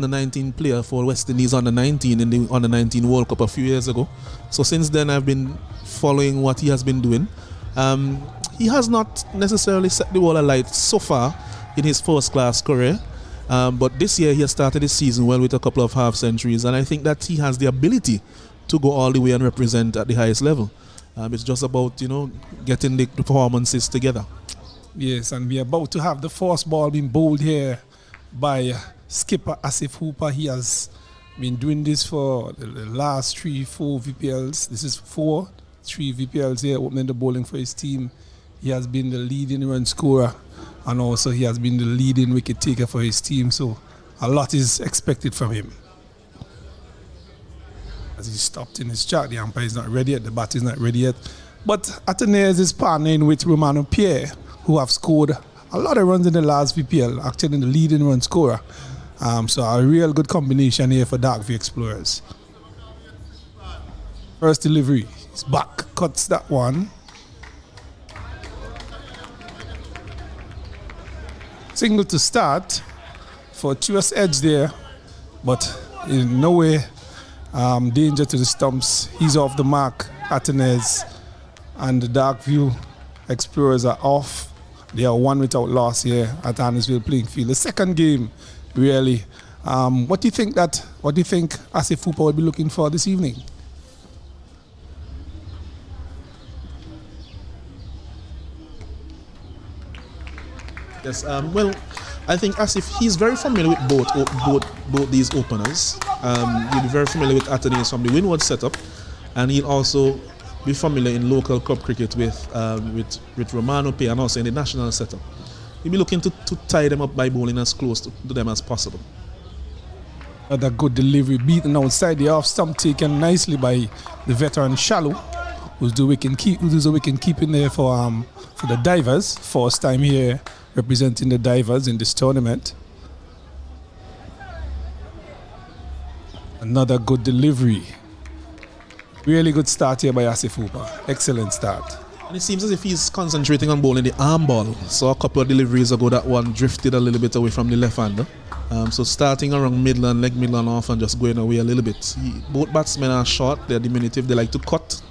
the 19 player for West Indies under 19 in the under 19 World Cup a few years ago. So since then I've been following what he has been doing. He has not necessarily set the world alight so far in his first class career. But this year he has started his season well with a couple of half centuries, and I think that he has the ability to go all the way and represent at the highest level. It's just about, getting the performances together. Yes, and we're about to have the first ball being bowled here by skipper Asif Hooper. He has been doing this for the last 3-4 VPLs. This is 3 VPLs here, opening the bowling for his team. He has been the leading run scorer, and also he has been the leading wicket taker for his team. So a lot is expected from him. As he stopped in his chart, the umpire is not ready yet, the bat is not ready yet. But Atenes is partnering with Romano Pierre, who have scored a lot of runs in the last VPL, actually the leading run scorer. So a real good combination here for Darkview Explorers. First delivery, he's back, cuts that one. Single to start for Chivas edge there, but in no way danger to the stumps. He's off the mark, Atenes, and the Darkview Explorers are off. They are one without loss here at Annisville playing field. The second game, really. What do you think Asif Hooper will be looking for this evening? Yes, well, I think Asif, he's very familiar with both these openers. He'll be very familiar with Atenes from the Windward setup, and he'll also be familiar in local club cricket with Romano Pierre and also in the national setup. He'll be looking to tie them up by bowling as close to them as possible. Another good delivery, beaten outside the off stump, taken nicely by the veteran Shallow, who's the wicket keeping there for the Divers. First time here representing the Divers in this tournament. Another good delivery. Really good start here by Asif Hooper. Excellent start. And it seems as if he's concentrating on bowling the arm ball. So a couple of deliveries ago, that one drifted a little bit away from the left-hander. So starting around Midland, leg Midland off and just going away a little bit. Both batsmen are short, they're diminutive, they like to cut.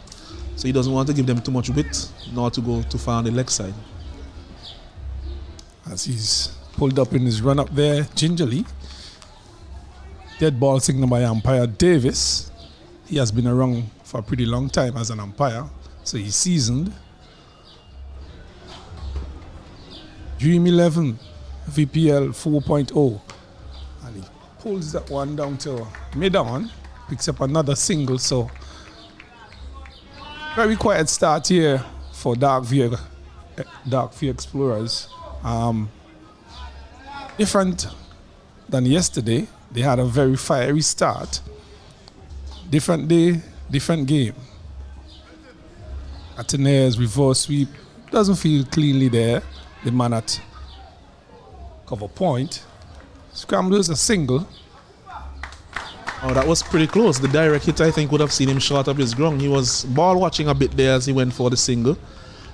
So he doesn't want to give them too much width, nor to go too far on the leg side. As he's pulled up in his run up there, gingerly. Dead ball signal by umpire Davis. He has been around for a pretty long time as an umpire, so he's seasoned. Dream 11, VPL 4.0. And he pulls that one down to mid-on, picks up another single, so very quiet start here for Darkview Explorers. Different than yesterday. They had a very fiery start. Different day, different game. Atenes reverse sweep doesn't feel cleanly there. The man at cover point. Scrambles a single. Oh, that was pretty close. The direct hit, I think, would have seen him short of his ground. He was ball watching a bit there as he went for the single.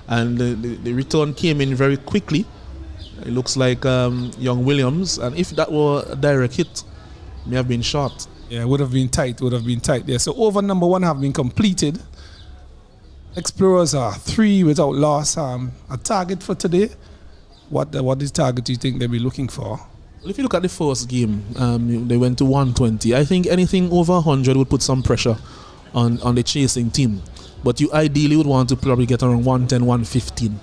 And the return came in very quickly. It looks like young Williams. And if that were a direct hit, it may have been short. Yeah, it would have been tight there. So over number 1 have been completed. Explorers are 3 without loss. A target for today. What is target do you think they'll be looking for? Well, if you look at the first game, they went to 120. I think anything over 100 would put some pressure on the chasing team. But you ideally would want to probably get around 110, 115.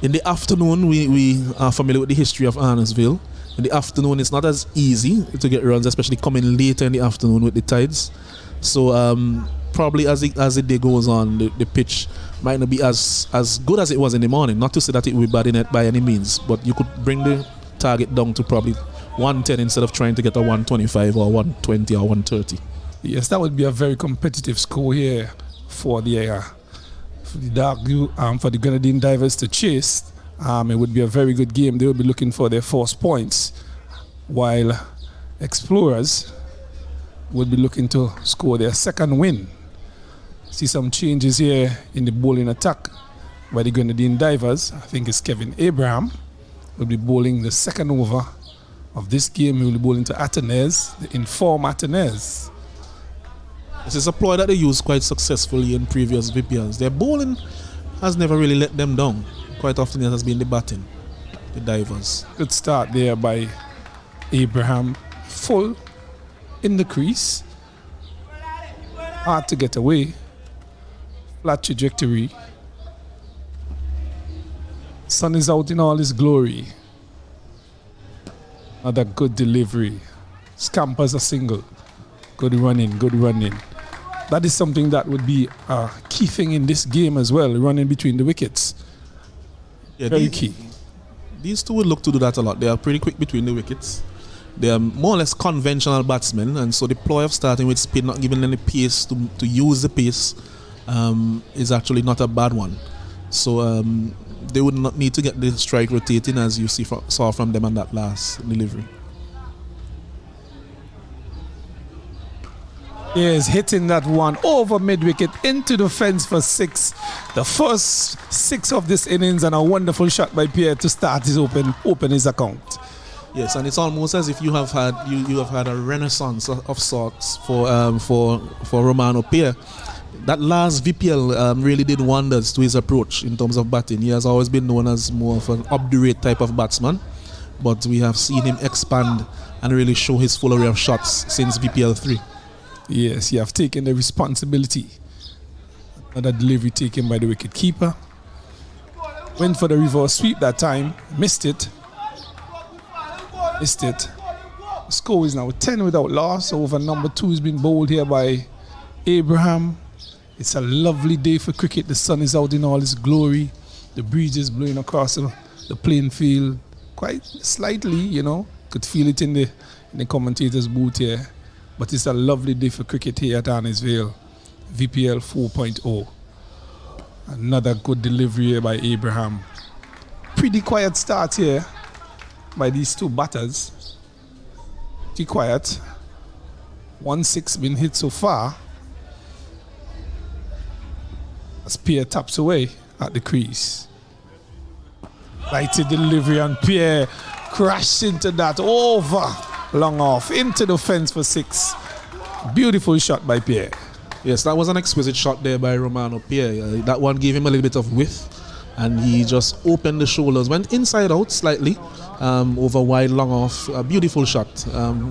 In the afternoon, we are familiar with the history of Arnesville. In the afternoon, it's not as easy to get runs, especially coming later in the afternoon with the tides. So probably as the day goes on, the pitch might not be as good as it was in the morning. Not to say that it will be bad in it by any means, but you could bring the target down to probably 110 instead of trying to get a 125 or 120 or 130. Yes, that would be a very competitive score here for the Grenadine Divers to chase. It would be a very good game. They will be looking for their first points, while Explorers would be looking to score their second win. See some changes here in the bowling attack by the Grenadine Divers. I think it's Kevin Abraham will be bowling the second over of this game. He will be bowling to Atenez, the informed Atenez. This is a ploy that they used quite successfully in previous VPLs. Their bowling has never really let them down. Quite often it has been the batting, the divers. Good start there by Abraham. Full in the crease. Hard to get away. Flat trajectory. Sun is out in all his glory. Another good delivery. Scampers a single. Good running, good running. That is something that would be a key thing in this game as well, running between the wickets. Yeah, very key. These two would look to do that a lot. They are pretty quick between the wickets. They are more or less conventional batsmen, and so the ploy of starting with spin, not giving any pace to use the pace, is actually not a bad one. So they would not need to get the strike rotating, as you saw from them on that last delivery. Yes, hitting that one over mid-wicket into the fence for 6. The first 6 of this innings, and a wonderful shot by Pierre to start his open his account. Yes, and it's almost as if you have had a renaissance of sorts for Romano Pierre. That last VPL really did wonders to his approach in terms of batting. He has always been known as more of an up-the-rate type of batsman, but we have seen him expand and really show his full array of shots since VPL 3. Yes, you have taken the responsibility. Another delivery taken by the wicket keeper. Went for the reverse sweep that time. Missed it. The score is now 10 without loss. Over number 2 has been bowled here by Abraham. It's a lovely day for cricket. The sun is out in all its glory. The breeze is blowing across the playing field quite slightly, you know. Could feel it in the commentator's booth here. But it's a lovely day for cricket here at Arnisvale. VPL 4.0. Another good delivery here by Abraham. Pretty quiet start here by these two batters. Pretty quiet. 1-6 been hit so far. As Pierre taps away at the crease. Lighted delivery, and Pierre crashed into that over. Long off into the fence for 6. Beautiful shot by Pierre. Yes, that was an exquisite shot there by Romano Pierre. That one gave him a little bit of width, and he just opened the shoulders, went inside out slightly, over wide, long off. A beautiful shot,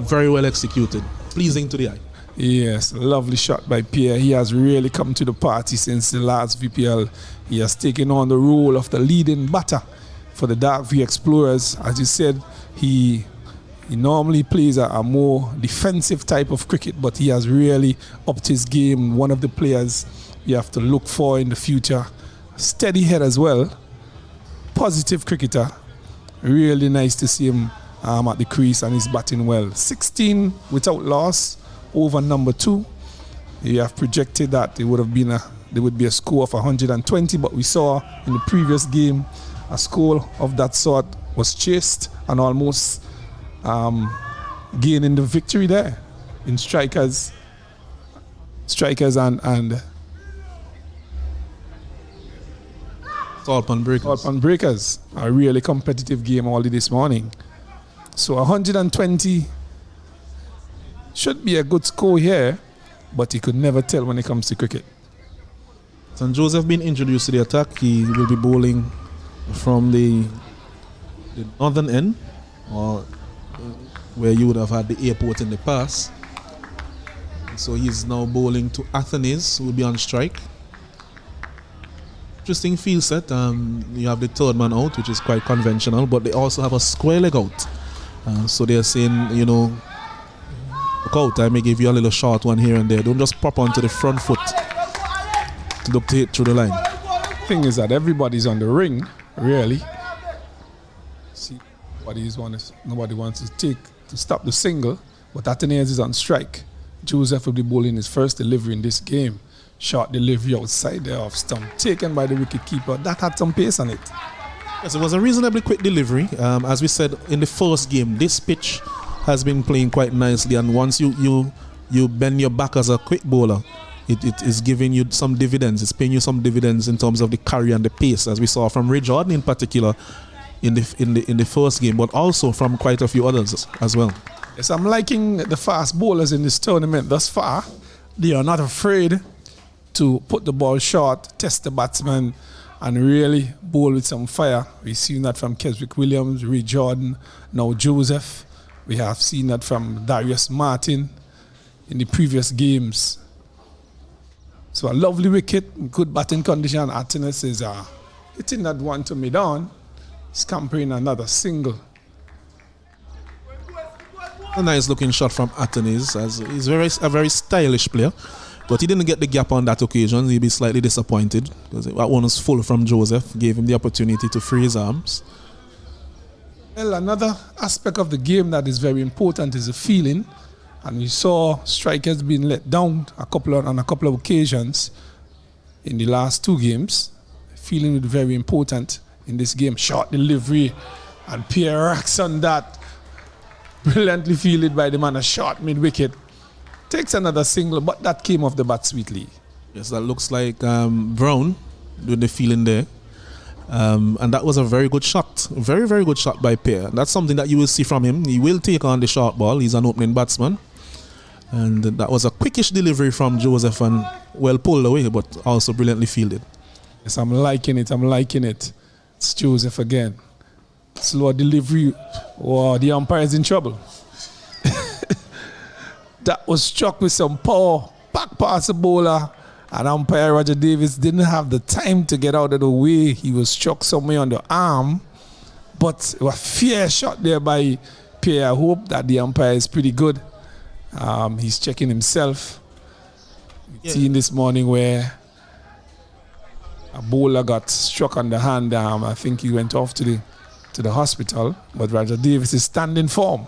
very well executed, pleasing to the eye. Yes, lovely shot by Pierre. He has really come to the party since the last VPL. He has taken on the role of the leading batter for the Dark V Explorers. As you said, he normally plays a more defensive type of cricket, but he has really upped his game. One of the players you have to look for in the future. Steady head as well. Positive cricketer. Really nice to see him at the crease, and he's batting well. 16 without loss over number 2. You have projected that there would be a score of 120, but we saw in the previous game a score of that sort was chased and almost gaining the victory there in strikers and Tall Breakers. A really competitive game already this morning. So 120 should be a good score here, but you could never tell when it comes to cricket. St. Joseph being introduced to the attack. He will be bowling from the northern end, or where you would have had the airport in the past. So he's now bowling to Athenes, who will be on strike. Interesting field set. You have the third man out, which is quite conventional, but they also have a square leg out. So they're saying, look out, I may give you a little short one here and there. Don't just pop onto the front foot to look to hit through the line. Thing is that everybody's on the ring, really. See, nobody wants to stop the single, but Athenaeus is on strike. Joseph will be bowling his first delivery in this game. Short delivery outside there off stump, taken by the wicket keeper. That had some pace on it. Yes, it was a reasonably quick delivery. As we said in the first game, this pitch has been playing quite nicely, and once you bend your back as a quick bowler, it is giving you some dividends. It's paying you some dividends in terms of the carry and the pace, as we saw from Ray Jordan in particular. in the first game, but also from quite a few others as well. Yes, I'm liking the fast bowlers in this tournament thus far. They are not afraid to put the ball short, test the batsman, and really bowl with some fire. We've seen that from Keswick Williams, Ray Jordan, now Joseph. We have seen that from Darius Martin in the previous games. So a lovely wicket, good batting condition. Atenes is hitting that one to mid-on, scampering another single. A nice looking shot from Atenes, as he's a very stylish player, but he didn't get the gap on that occasion. He'd be slightly disappointed because that one was full from Joseph, gave him the opportunity to free his arms. Well, another aspect of the game that is very important is the feeling. And we saw strikers being let down on a couple of occasions in the last two games. Feeling is very important in this game. Short delivery and Pierre racks on that. Brilliantly fielded by the man, a short mid-wicket. Takes another single, but that came off the bat sweetly. Yes, that looks like Brown doing the feeling there. And that was a very good shot. Very, very good shot by Pierre. That's something that you will see from him. He will take on the short ball. He's an opening batsman. And that was a quickish delivery from Joseph and well pulled away, but also brilliantly fielded. Yes, I'm liking it. I'm liking it. It's Joseph again. Slow delivery. Wow, the umpire is in trouble. That was struck with some power. Back past the bowler. And umpire Roger Davis didn't have the time to get out of the way. He was struck somewhere on the arm. But it was a fair shot there by Pierre. I hope that the umpire is pretty good. He's checking himself. We've seen this morning where a bowler got struck on the hand. I think he went off to the hospital. But Roger Davis is standing firm.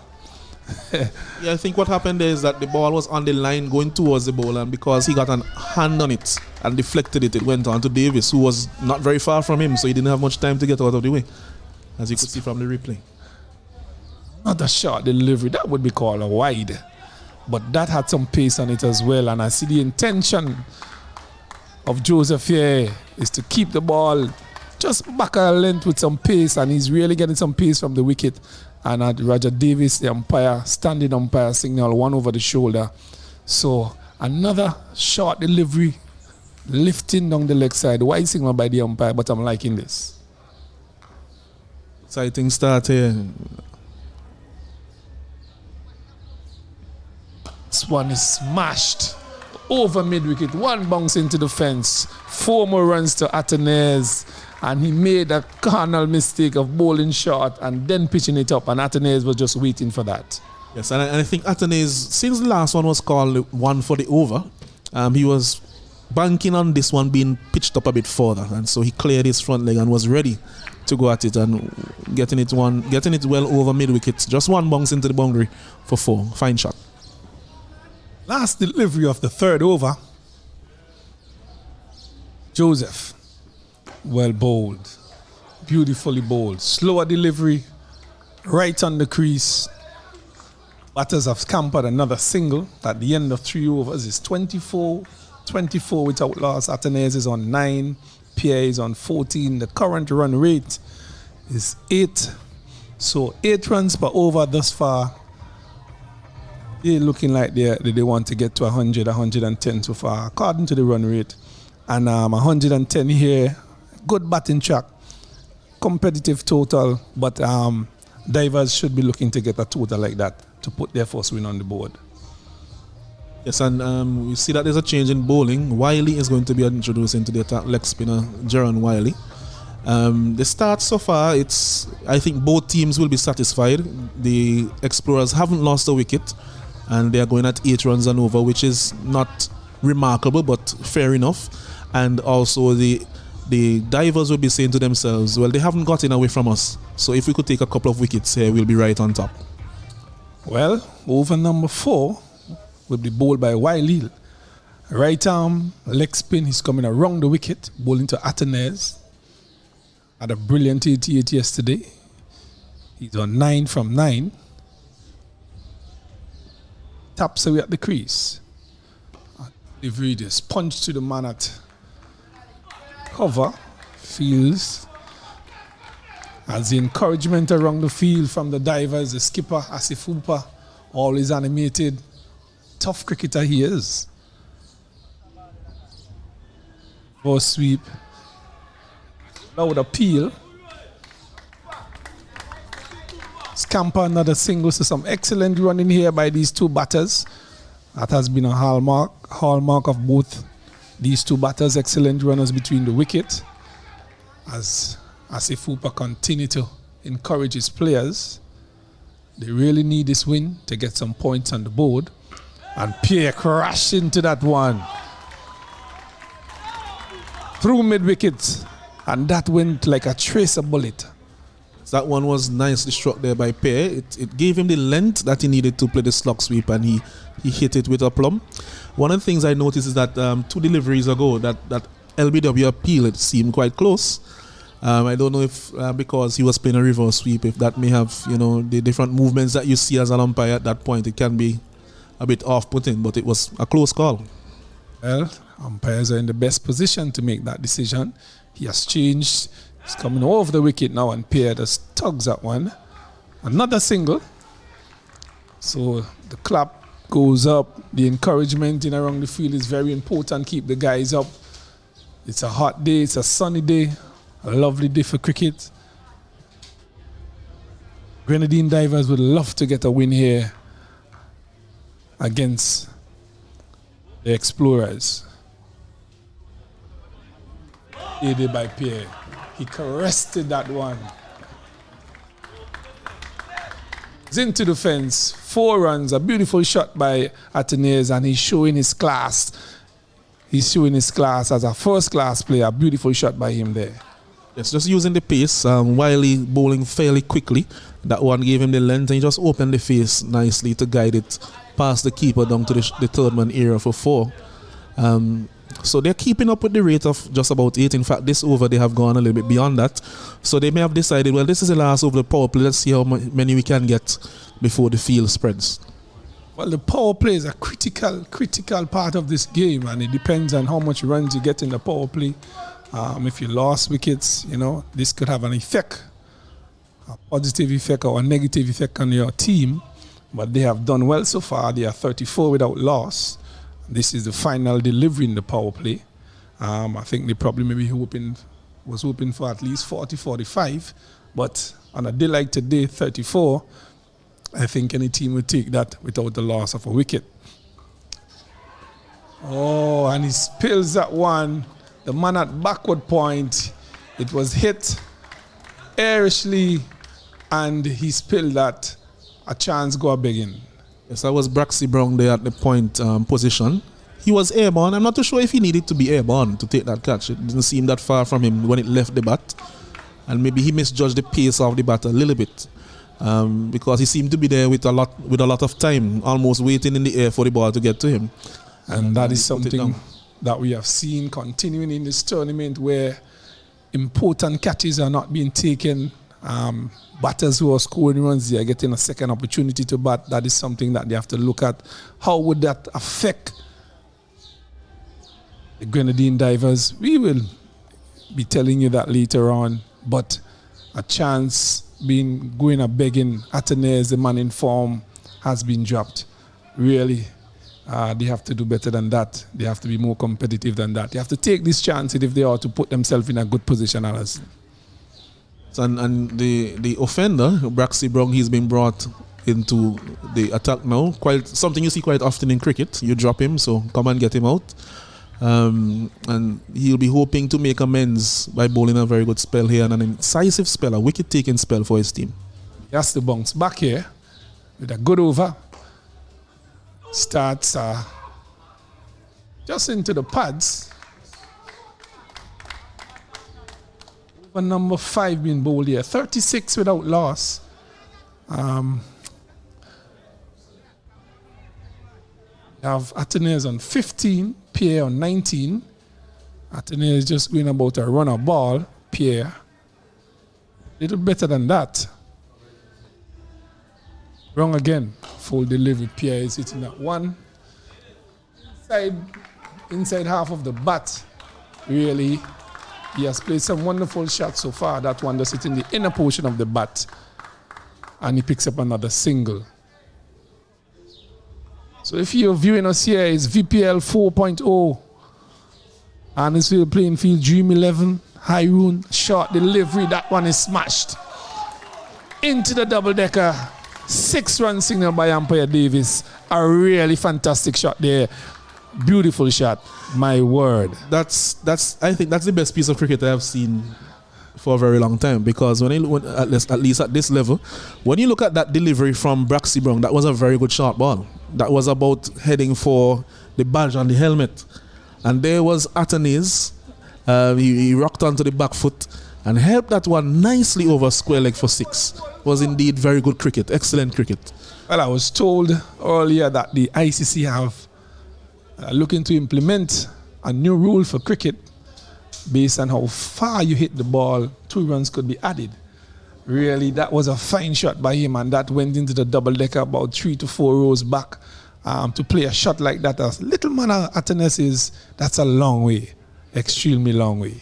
Yeah, I think what happened there is that the ball was on the line going towards the bowler, and because he got a hand on it and deflected it, it went on to Davis, who was not very far from him, so he didn't have much time to get out of the way, as you could see from the replay. Not a short delivery. That would be called a wide. But that had some pace on it as well, and I see the intention of Joseph here is to keep the ball just back a length with some pace, and he's really getting some pace from the wicket. And Roger Davis, the umpire, standing umpire, signal one over the shoulder. So another short delivery, lifting down the leg side. Wide signal by the umpire, but I'm liking this. Exciting start here. This one is smashed over mid-wicket. One bounce into the fence. 4 more runs to Atenes. And he made a cardinal mistake of bowling short and then pitching it up. And Atenes was just waiting for that. Yes, and I think Atenes, since the last one was called one for the over, he was banking on this one being pitched up a bit further. And so he cleared his front leg and was ready to go at it and getting it well over mid-wicket. Just one bounce into the boundary for 4. Fine shot. Last delivery of the third over. Joseph. Well bowled. Beautifully bowled. Slower delivery. Right on the crease. Batters have scampered another single. At the end of 3 overs, it's 24 without loss. Atenes is on 9. Pierre is on 14. The current run rate is 8. So 8 runs per over thus far. They're looking like they want to get to 100, 110 so far, according to the run rate. And 110 here. Good batting track. Competitive total. But divers should be looking to get a total like that to put their first win on the board. Yes, and we see that there's a change in bowling. Wiley is going to be introduced into the attack, leg spinner, Jaron Wiley. The start so far, I think both teams will be satisfied. The Explorers haven't lost a wicket, and they are going at 8 runs and over, which is not remarkable, but fair enough. And also the divers will be saying to themselves, well, they haven't gotten away from us, so if we could take a couple of wickets here, we'll be right on top. Well, over number 4 will be bowled by Wiley. Right arm, leg spin, he's coming around the wicket, bowling to Atenes. Had a brilliant 88 yesterday. He's on 9 from 9. Taps away at the crease. Delivery just punch to the man at cover. Feels As the encouragement around the field from the divers, the skipper, Asif Hooper, always animated. Tough cricketer he is. For sweep. Loud appeal. Scamper another single, so some excellent running here by these two batters. That has been a hallmark of both these two batters, excellent runners between the wicket. As Asif Hooper continue to encourage his players. They really need this win to get some points on the board. And Pierre crashed into that one. Through mid-wicket. And that went like a tracer bullet. That one was nicely struck there by Pierre. It gave him the length that he needed to play the slog sweep, and he hit it with a plum. One of the things I noticed is that 2 deliveries ago, that LBW appeal, it seemed quite close. I don't know if because he was playing a reverse sweep, if that may have, the different movements that you see as an umpire at that point, it can be a bit off-putting, but it was a close call. Well, umpires are in the best position to make that decision. He has changed. He's coming over the wicket now, and Pierre just tugs that one. Another single. So the clap goes up. The encouragement in around the field is very important. Keep the guys up. It's a hot day. It's a sunny day. A lovely day for cricket. Grenadine Divers would love to get a win here against the Explorers. Aided by Pierre. He caressed that one. It's into the fence. 4 runs. A beautiful shot by Atenes, and he's showing his class. He's showing his class as a first-class player. A beautiful shot by him there. Yes, just using the pace. Wiley bowling fairly quickly. That one gave him the length, and he just opened the face nicely to guide it past the keeper down to the third man area for 4. So they're keeping up with the rate of just about 8. In fact, this over they have gone a little bit beyond that. So they may have decided, well, this is the last over the power play. Let's see how many we can get before the field spreads. Well, the power play is a critical part of this game, and it depends on how much runs you get in the power play. If you lost wickets, this could have an effect, a positive effect or a negative effect on your team. But they have done well so far. They are 34 without loss. This is the final delivery in the power play. I think they probably was hoping for at least 40, 45. But on a day like today, 34, I think any team would take that without the loss of a wicket. Oh, and he spills that one. The man at backward point. It was hit airishly, and he spilled that. A chance go begging. Yes, that was Braxy Brown there at the point position. He was airborne. I'm not too sure if he needed to be airborne to take that catch. It didn't seem that far from him when it left the bat. And maybe he misjudged the pace of the bat a little bit. Because he seemed to be there with a lot of time, almost waiting in the air for the ball to get to him. And that is something that we have seen continuing in this tournament, where important catches are not being taken. Batters who are scoring runs, they are getting a second opportunity to bat. That is something that they have to look at. How would that affect the Grenadine Divers? We will be telling you that later on. But a chance going a begging, Atenes, the man in form, has been dropped. Really, they have to do better than that. They have to be more competitive than that. They have to take this chance if they are to put themselves in a good position, Alice. And the offender, Braxy Brown, he's been brought into the attack now. Quite something you see quite often in cricket. You drop him, so come and get him out. And he'll be hoping to make amends by bowling a very good spell here and an incisive spell, a wicket-taking spell for his team. He has to bounce back here with a good over. Starts just into the pads. Over number 5 being bowled here. 36 without loss. You have Atenes on 15, Pierre on 19. Atenes just going about a runner ball. Pierre, a little better than that. Wrong again. Full delivery. Pierre is hitting that one. Inside half of the bat, really. He has played some wonderful shots so far. That one does it in the inner portion of the bat. And he picks up another single. So if you're viewing us here, it's VPL 4.0. Annisville playing field, Dream 11, Hyrule, short delivery. That one is smashed. Into the double-decker. 6-run signal by umpire Davis. A really fantastic shot there. Beautiful shot. My word. I think that's the best piece of cricket I have seen for a very long time, because at least at this level, when you look at that delivery from Braxy Brown, that was a very good short ball. That was about heading for the badge on the helmet. And there was Athanaze. He rocked onto the back foot and helped that one nicely over square leg for 6. Was indeed very good cricket, excellent cricket. Well, I was told earlier that the ICC have looking to implement a new rule for cricket based on how far you hit the ball. 2 runs could be added. Really, that was a fine shot by him, and that went into the double-decker about 3 to 4 rows back. To play a shot like that, as little man Athanaze is, that's a long way, extremely long way.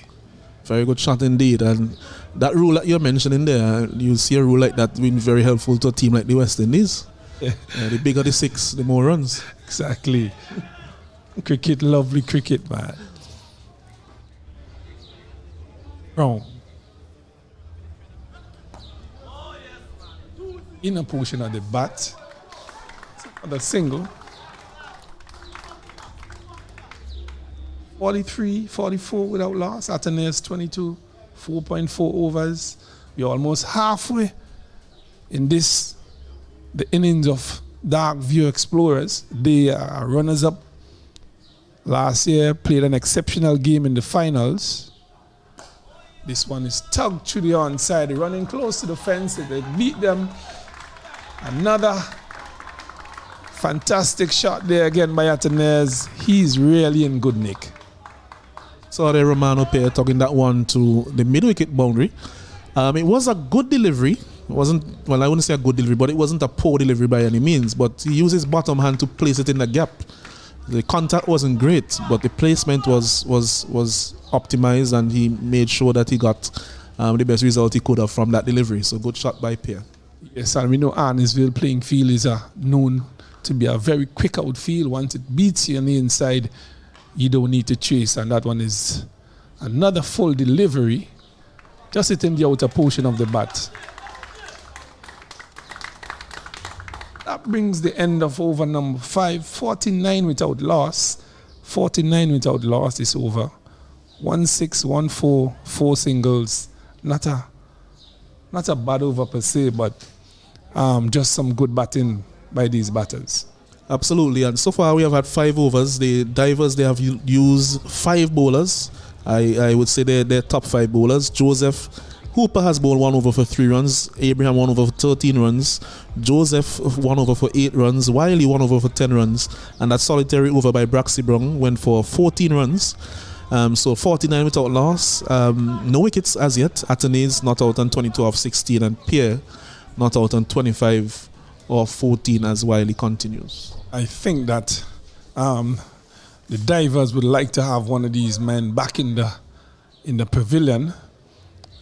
Very good shot indeed. And that rule that you're mentioning there, you see a rule like that being very helpful to a team like the West Indies. The bigger the 6, the more runs. Exactly. Cricket, lovely cricket, man. Wrong. Inner portion of the bat. The single. 43, 44 without loss. Athanaze 22, 4.4 overs. We're almost halfway in this, the innings of Dark View Explorers. They are runners-up last year, played an exceptional game in the finals. This one is tugged to the onside, running close to the fence. They beat them. Another fantastic shot there again by Athanaze. He's really in good nick. So the Romano pair tugging that one to the mid-wicket boundary. It was a good delivery. It wasn't, well, I wouldn't say a good delivery, but it wasn't a poor delivery by any means. But he used his bottom hand to place it in the gap. The contact wasn't great, but the placement was optimized, and he made sure that he got the best result he could have from that delivery. So good shot by Pierre. Yes, and we know Annisville playing field is known to be a very quick outfield. Once it beats you on the inside, you don't need to chase, and that one is another full delivery, just hitting the outer portion of the bat. That brings the end of over number 5, 49 without loss. 49 without loss is over. 1-6, 1-4, 4 singles. Not a bad over per se, but just some good batting by these batters. Absolutely, and so far we have had 5 overs. The divers, they have used 5 bowlers. I would say they're top 5 bowlers. Joseph Hooper has bowled 1 over for 3 runs. Abraham 1 over for 13 runs. Joseph 1 over for 8 runs. Wiley 1 over for 10 runs. And that solitary over by Braxy Brown went for 14 runs. So 49 without loss. No wickets as yet. Athanaze not out on 22 of 16, and Pierre not out on 25 or 14 as Wiley continues. I think that the divers would like to have one of these men back in the pavilion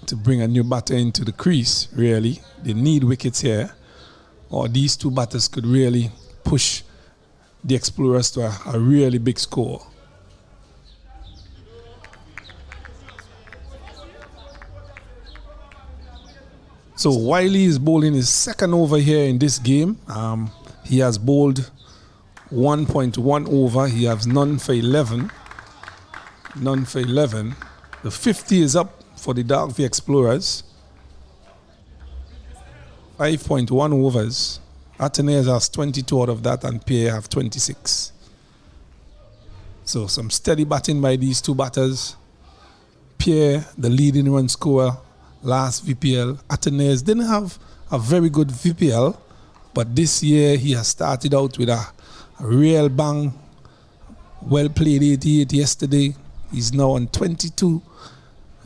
to bring a new batter into the crease, really. They need wickets here, or these 2 batters could really push the Explorers to a really big score. So Wiley is bowling his 2nd over here in this game. He has bowled 1.1 over. He has none for 11. None for 11. The 50 is up for the Dark View Explorers. 5.1 overs. Athanaze has 22 out of that, and Pierre have 26. So some steady batting by these 2 batters. Pierre, the leading run scorer last VPL. Athanaze didn't have a very good VPL, but this year he has started out with a real bang. Well played 88 yesterday. He's now on 22,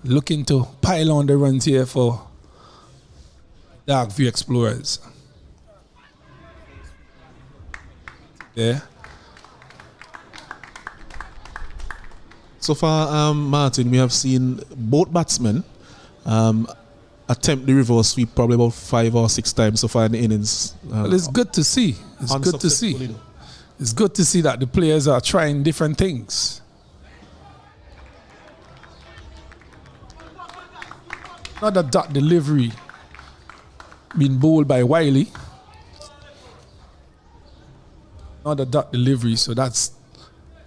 looking to pile on the runs here for Dark View Explorers. There. So far, Martin, we have seen both batsmen attempt the reverse sweep probably about 5 or 6 times so far in the innings. Well, it's good to see. It's good to see. It's good to see that the players are trying different things. Another dot delivery being bowled by Wiley. Another dot delivery, so that's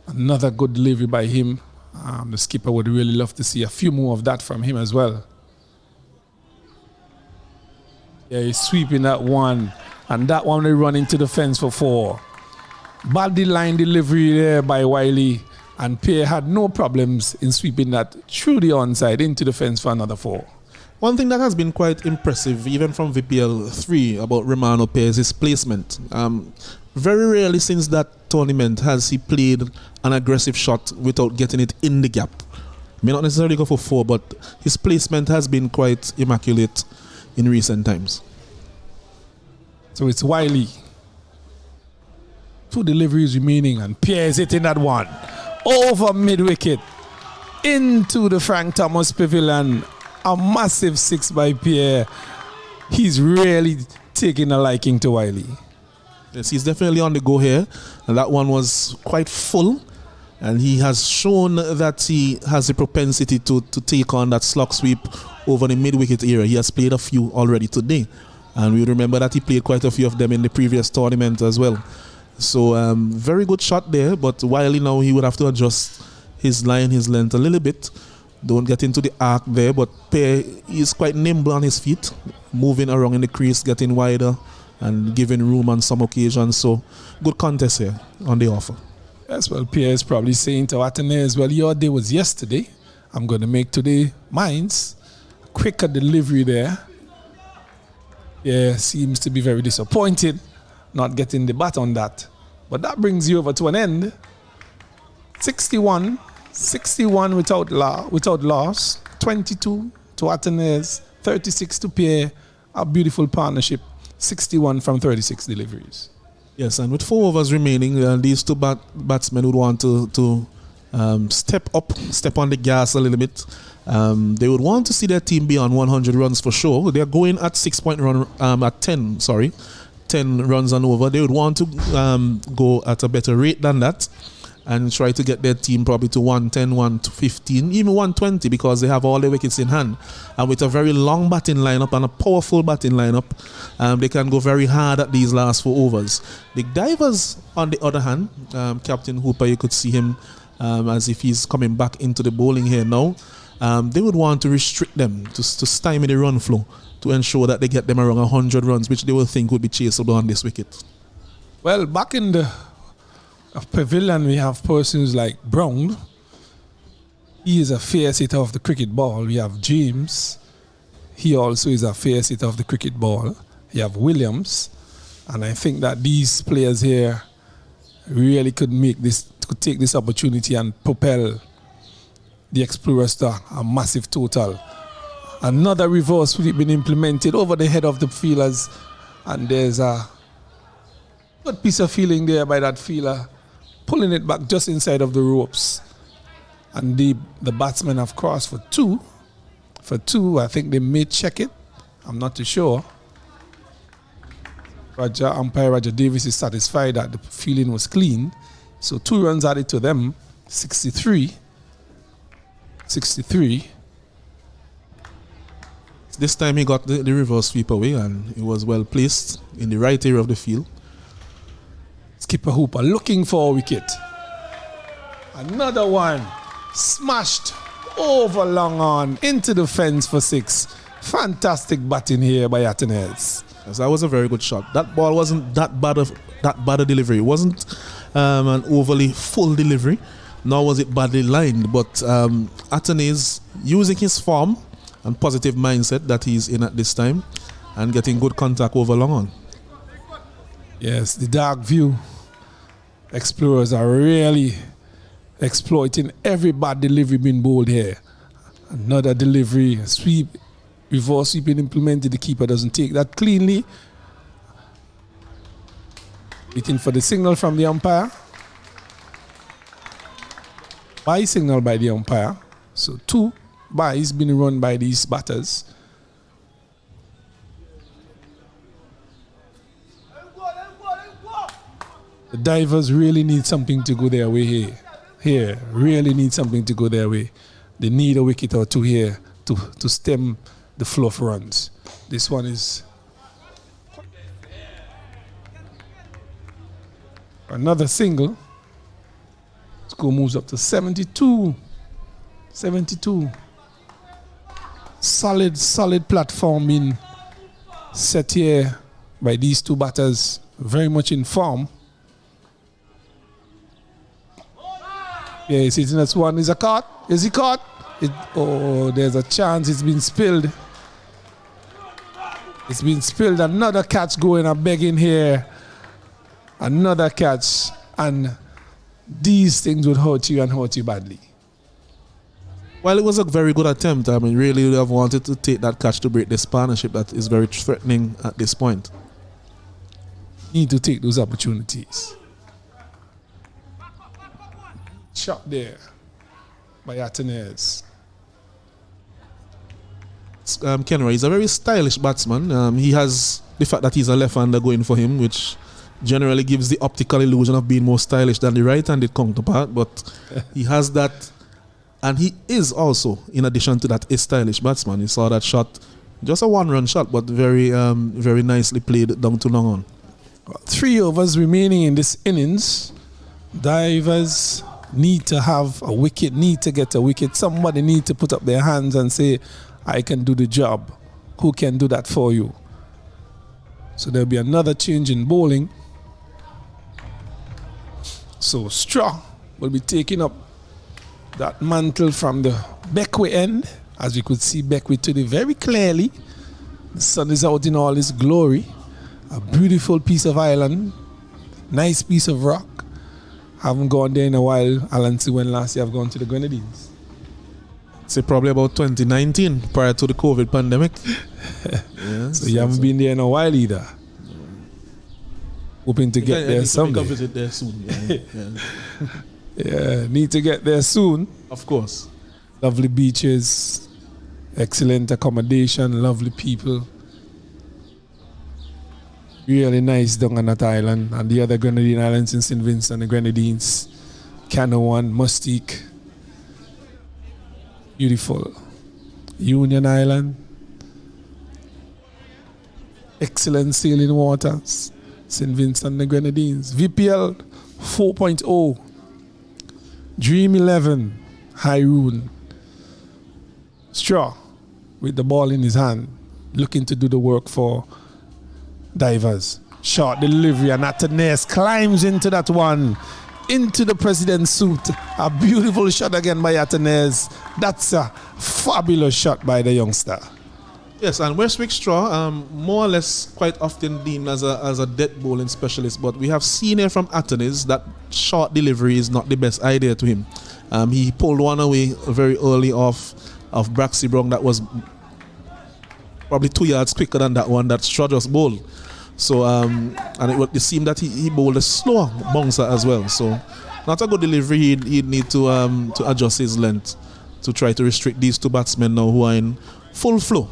another good delivery by him. The skipper would really love to see a few more of that from him as well. Yeah, he's sweeping that one, and that one they run into the fence for 4. Body line delivery there by Wiley, and Pierre had no problems in sweeping that through the onside into the fence for another 4. One thing that has been quite impressive, even from VPL 3, about Romano Pierre is his placement. Very rarely since that tournament has he played an aggressive shot without getting it in the gap. May not necessarily go for 4, but his placement has been quite immaculate in recent times. So it's Wiley. 2 deliveries remaining, and Pierre is hitting that one over mid-wicket into the Frank Thomas Pavilion. A massive 6 by Pierre. He's really taking a liking to Wiley. Yes, he's definitely on the go here, and that one was quite full, and he has shown that he has the propensity to take on that slog sweep over the mid-wicket area. He has played a few already today, and we remember that he played quite a few of them in the previous tournament as well. So very good shot there, but Wiley now he would have to adjust his line, his length a little bit. Don't get into the arc there, but Pierre is quite nimble on his feet, moving around in the crease, getting wider and giving room on some occasions. So good contest here on the offer. Yes, well, Pierre is probably saying to Atenes, well, your day was yesterday. I'm going to make today mine's. Quicker delivery there. Yeah, seems to be very disappointed not getting the bat on that. But that brings you over to an end. 61 without loss. 22 to Atenes. 36 to Pierre. A beautiful partnership. 61 from 36 deliveries. Yes, and with 4 overs remaining, these 2 batsmen would want to step on the gas a little bit. They would want to see their team be on 100 runs for sure. They're going at 10 runs and over. They would want to go at a better rate than that and try to get their team probably to 110, 115, even 120 because they have all the wickets in hand. And with a very long batting lineup and a powerful batting lineup, they can go very hard at these last 4 overs. The divers, on the other hand, Captain Hooper, you could see him as if he's coming back into the bowling here now. They would want to restrict them to stymie the run flow to ensure that they get them around 100 runs, which they will think would be chaseable on this wicket. Well, back in the pavilion, we have persons like Brown. He is a fierce hitter of the cricket ball. We have James. He also is a fierce hitter of the cricket ball. You have Williams. And I think that these players here really could take this opportunity and propel the Explorers to a massive total. Another reverse sweep been implemented over the head of the fielders, and there's a good piece of feeling there by that fielder, pulling it back just inside of the ropes. And the batsmen have crossed for 2. For 2, I think they may check it. I'm not too sure. Umpire Roger Davis is satisfied that the fielding was clean. So 2 runs added to them, 63. This time he got the reverse sweep away and it was well placed in the right area of the field. Skipper Hooper looking for a wicket. Another one smashed over long on into the fence for 6. Fantastic batting here by Atenes. Yes, that was a very good shot. That ball wasn't that bad a delivery. It wasn't an overly full delivery, nor was it badly lined. But Atenes using his form and positive mindset that he's in at this time and getting good contact over long on. Yes, the dark view Explorers are really exploiting every bad delivery being bowled here. Another delivery, sweep, reverse sweep being implemented. The keeper doesn't take that cleanly. Waiting for the signal from the umpire. Bye signal by the umpire. So 2 byes being run by these batters. The divers really need something to go their way here. Here, really need something to go their way. They need a wicket or 2 here to stem the flow of runs. This one is another single. Score moves up to 72. 72. Solid platform being set here by these 2 batters. Very much in form. Yeah, he's hitting this one. Is he caught? Is he caught? Oh, there's a chance. It's been spilled. It's been spilled. Another catch going and begging here. Another catch. And these things would hurt you and hurt you badly. Well, it was a very good attempt. I mean, really would have wanted to take that catch to break this partnership that is very threatening at this point. Need to take those opportunities. Shot there by Atenez. Kenra is a very stylish batsman. He has the fact that he's a left-hander going for him, which generally gives the optical illusion of being more stylish than the right-handed counterpart, but he has that, and he is also, in addition to that, a stylish batsman. You saw that shot, just a one-run shot, but very nicely played down to long on. 3 overs remaining in this innings. Divers need to have a wicket, need to get a wicket. Somebody need to put up their hands and say, I can do the job. Who can do that for you? So there'll be another change in bowling. So Straw will be taking up that mantle from the Beckwith end. As you could see Beckwith today very clearly. The sun is out in all its glory. A beautiful piece of island. Nice piece of rock. Haven't gone there in a while. Alan, see when last year I've gone to the Grenadines. Say probably about 2019, prior to the COVID pandemic. Yeah, so you haven't been there in a while either. Hoping to get there someday. Need to visit there soon. Yeah, need to get there soon. Of course. Lovely beaches, excellent accommodation, lovely people. Really nice down on that island. And the other Grenadine islands in St. Vincent, the Grenadines, Canoan, Mustique. Beautiful. Union Island. Excellent sailing waters. St. Vincent and the Grenadines. VPL 4.0. Dream 11. Hyrule. Straw with the ball in his hand. Looking to do the work for Divers. Short delivery and Atenez climbs into that one. Into the president's suit. A beautiful shot again by Atenez. That's a fabulous shot by the youngster. Yes, and Westwick Straw, more or less quite often deemed as a dead bowling specialist, but we have seen here from Atenez that short delivery is not the best idea to him. He pulled one away very early off of Braxy Brown that was probably 2 yards quicker than that one that Straw just bowled. So, and it seemed that he bowled a slower bouncer as well. So, not a good delivery. He'd need to adjust his length to try to restrict these 2 batsmen now who are in full flow.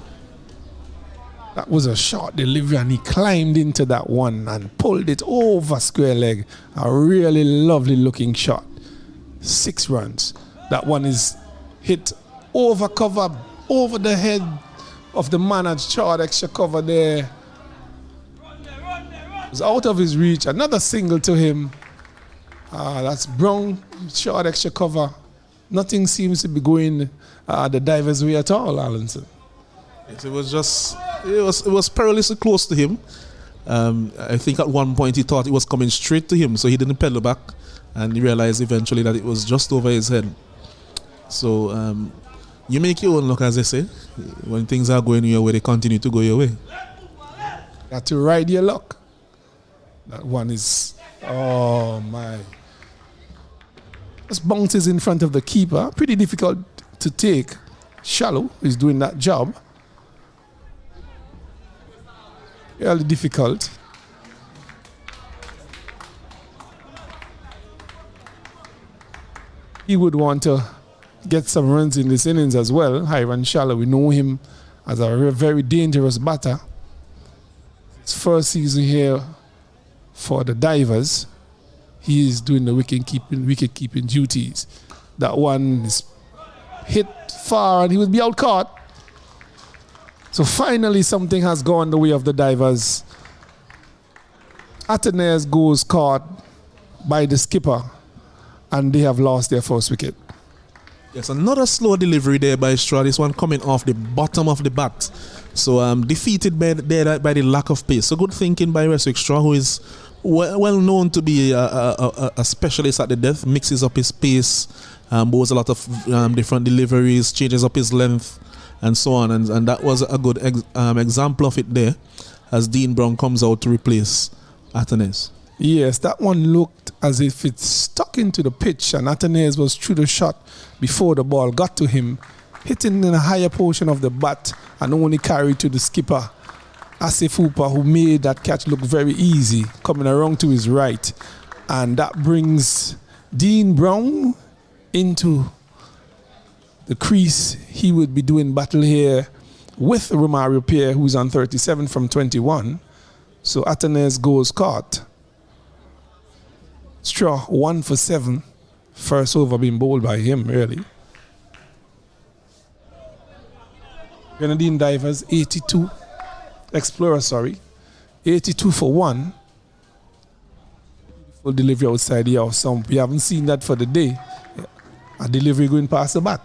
That was a short delivery and he climbed into that one and pulled it over square leg. A really lovely looking shot. 6 runs. That one is hit over cover, over the head of the man at short extra cover there. It's out of his reach. Another single to him. That's Brown, short extra cover. Nothing seems to be going the Divers' way at all, Allenson. It was perilously close to him. I think at one point he thought it was coming straight to him, so he didn't pedal back, and he realized eventually that it was just over his head. So you make your own luck, as they say. When things are going your way, they continue to go your way. Got to ride your luck. That one is, oh my. Just bounces in front of the keeper. Pretty difficult to take. Shallow is doing that job. Really difficult. he would want to get some runs in this innings as well. Hiram Shallow, we know him as a very dangerous batter. His first season here for the Divers, he is doing the wicket keeping duties. That one is hit far and he would be out caught. So finally something has gone the way of the Divers. Atenes goes caught by the skipper and they have lost their first wicket. Yes, another slow delivery there by Straw. This one coming off the bottom of the bat. So defeated by the lack of pace. So good thinking by Westwick Straw, who is well known to be a specialist at the death. Mixes up his pace, bowls a lot of different deliveries, changes up his length, and so on. And that was a good example of it there, as Dean Brown comes out to replace Atenes. Yes, that one looked as if it stuck into the pitch, and Atenes was through the shot before the ball got to him, hitting in a higher portion of the bat and only carried to the skipper, Asif Hooper, who made that catch look very easy, coming around to his right. And that brings Dean Brown into the crease. He would be doing battle here with Romario Pierre, who's on 37 from 21. So Atenes goes caught. Straw 1 for 7. First over being bowled by him, really. Grenadine Divers 82. Explorer, sorry. 82 for 1. Full delivery outside the house. We haven't seen that for the day. A delivery going past the bat.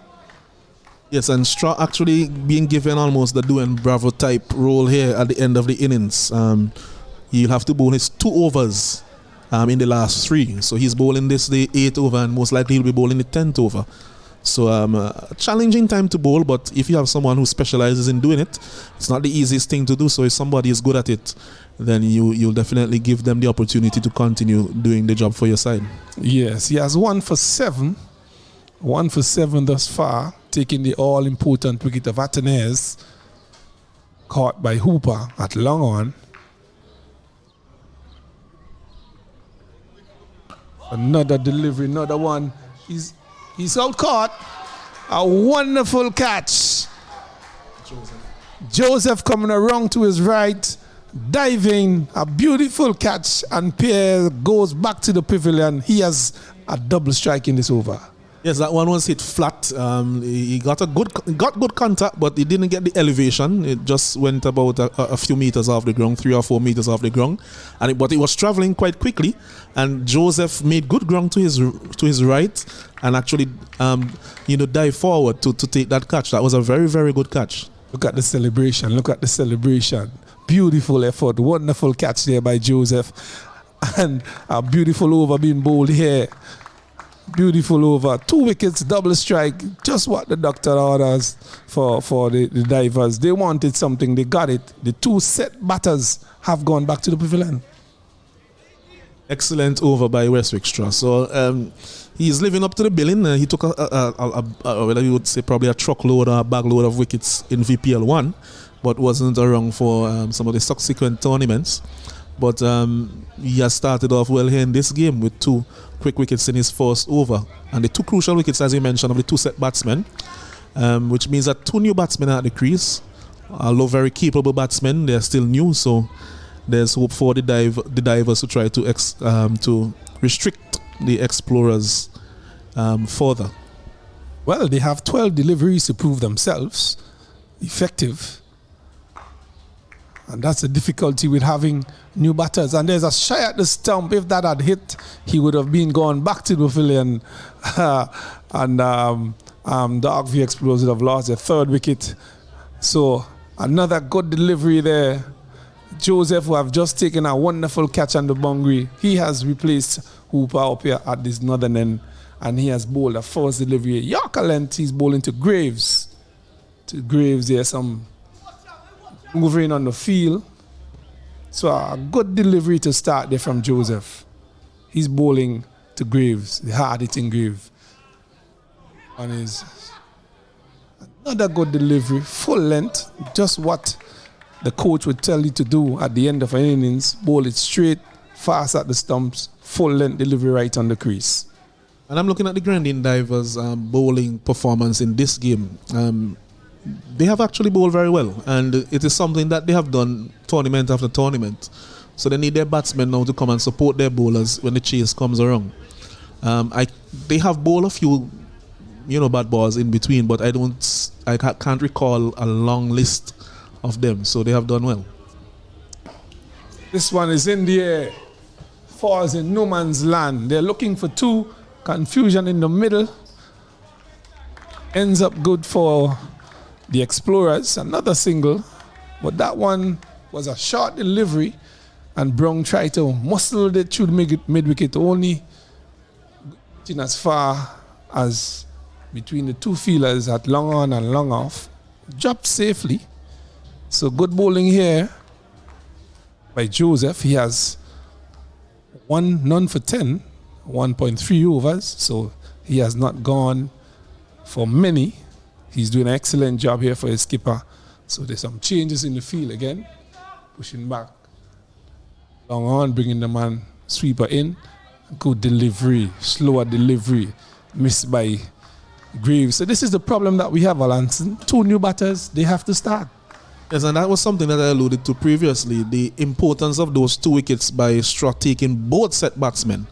Yes, and Straw actually being given almost the Do and Bravo type role here at the end of the innings. He'll have to bowl his 2 overs in the last 3. So he's bowling this the 8th over, and most likely he'll be bowling the 10th over. So a challenging time to bowl, but if you have someone who specializes in doing it, it's not the easiest thing to do. So if somebody is good at it, then you'll definitely give them the opportunity to continue doing the job for your side. Yes, he has 1 for 7. 1 for 7 thus far, taking the all-important wicket of Atenes, caught by Hooper at long on. Another delivery, another one. He's out caught. A wonderful catch. Joseph coming around to his right, diving, a beautiful catch, and Pierre goes back to the pavilion. He has a double strike in this over. Yes, that one was hit flat. He got good contact, but he didn't get the elevation. It just went about a few meters off the ground, 3 or 4 meters off the ground, but it was traveling quite quickly. And Joseph made good ground to his right, and actually, dive forward to take that catch. That was a very, very good catch. Look at the celebration. Look at the celebration. Beautiful effort. Wonderful catch there by Joseph, and a beautiful over being bowled here. Beautiful over. 2 wickets, double strike. Just what the doctor orders for the Divers. They wanted something. They got it. The 2 set batters have gone back to the pavilion. Excellent over by Westwick Straw. So he's living up to the billing. He took whether you would say probably a truckload or a bagload of wickets in VPL 1, but wasn't around for some of the subsequent tournaments. But he has started off well here in this game with 2 quick wickets in his first over. And the 2 crucial wickets, as you mentioned, of the 2 set batsmen, which means that 2 new batsmen are at the crease. Although very capable batsmen, they're still new, so there's hope for the Divers to try to restrict the Explorers further. Well, they have 12 deliveries to prove themselves effective. And that's the difficulty with having new batters. And there's a shy at the stump. If that had hit, he would have been gone back to the pavilion. And the Ogvie Explorers would have lost their 3rd wicket. So another good delivery there. Joseph, who have just taken a wonderful catch on the boundary, he has replaced Hooper up here at this northern end. And he has bowled a first delivery. Yorker length, he's bowling to Graves. There's some moving on the field. So a good delivery to start there from Joseph. He's bowling to Graves, the hard-hitting Graves. And is another good delivery, full length, just what the coach would tell you to do at the end of an innings. Bowl it straight, fast at the stumps, full length delivery right on the crease. And I'm looking at the Grenadine Divers bowling performance in this game. They have actually bowled very well, and it is something that they have done tournament after tournament. So they need their batsmen now to come and support their bowlers when the chase comes around. They have bowled a few, bad balls in between, but I can't recall a long list of them. So they have done well. This one is in the air, falls in no man's land. They're looking for two. Confusion in the middle. Ends up good for the Explorers. Another single, but that one was a short delivery, and Brown tried to muscle it through the mid-wicket, only getting as far as between the two fielders at long on and long off. Dropped safely. So good bowling here by Joseph. He has none for 10, 1.3 overs, so he has not gone for many. He's doing an excellent job here for his skipper. So there's some changes in the field again. Pushing back. Long on, bringing the man sweeper in. Good delivery, slower delivery. Missed by Graves. So this is the problem that we have, Alanson. Two new batters, they have to start. Yes, and that was something that I alluded to previously. The importance of those 2 wickets by Straw taking both set batsmen.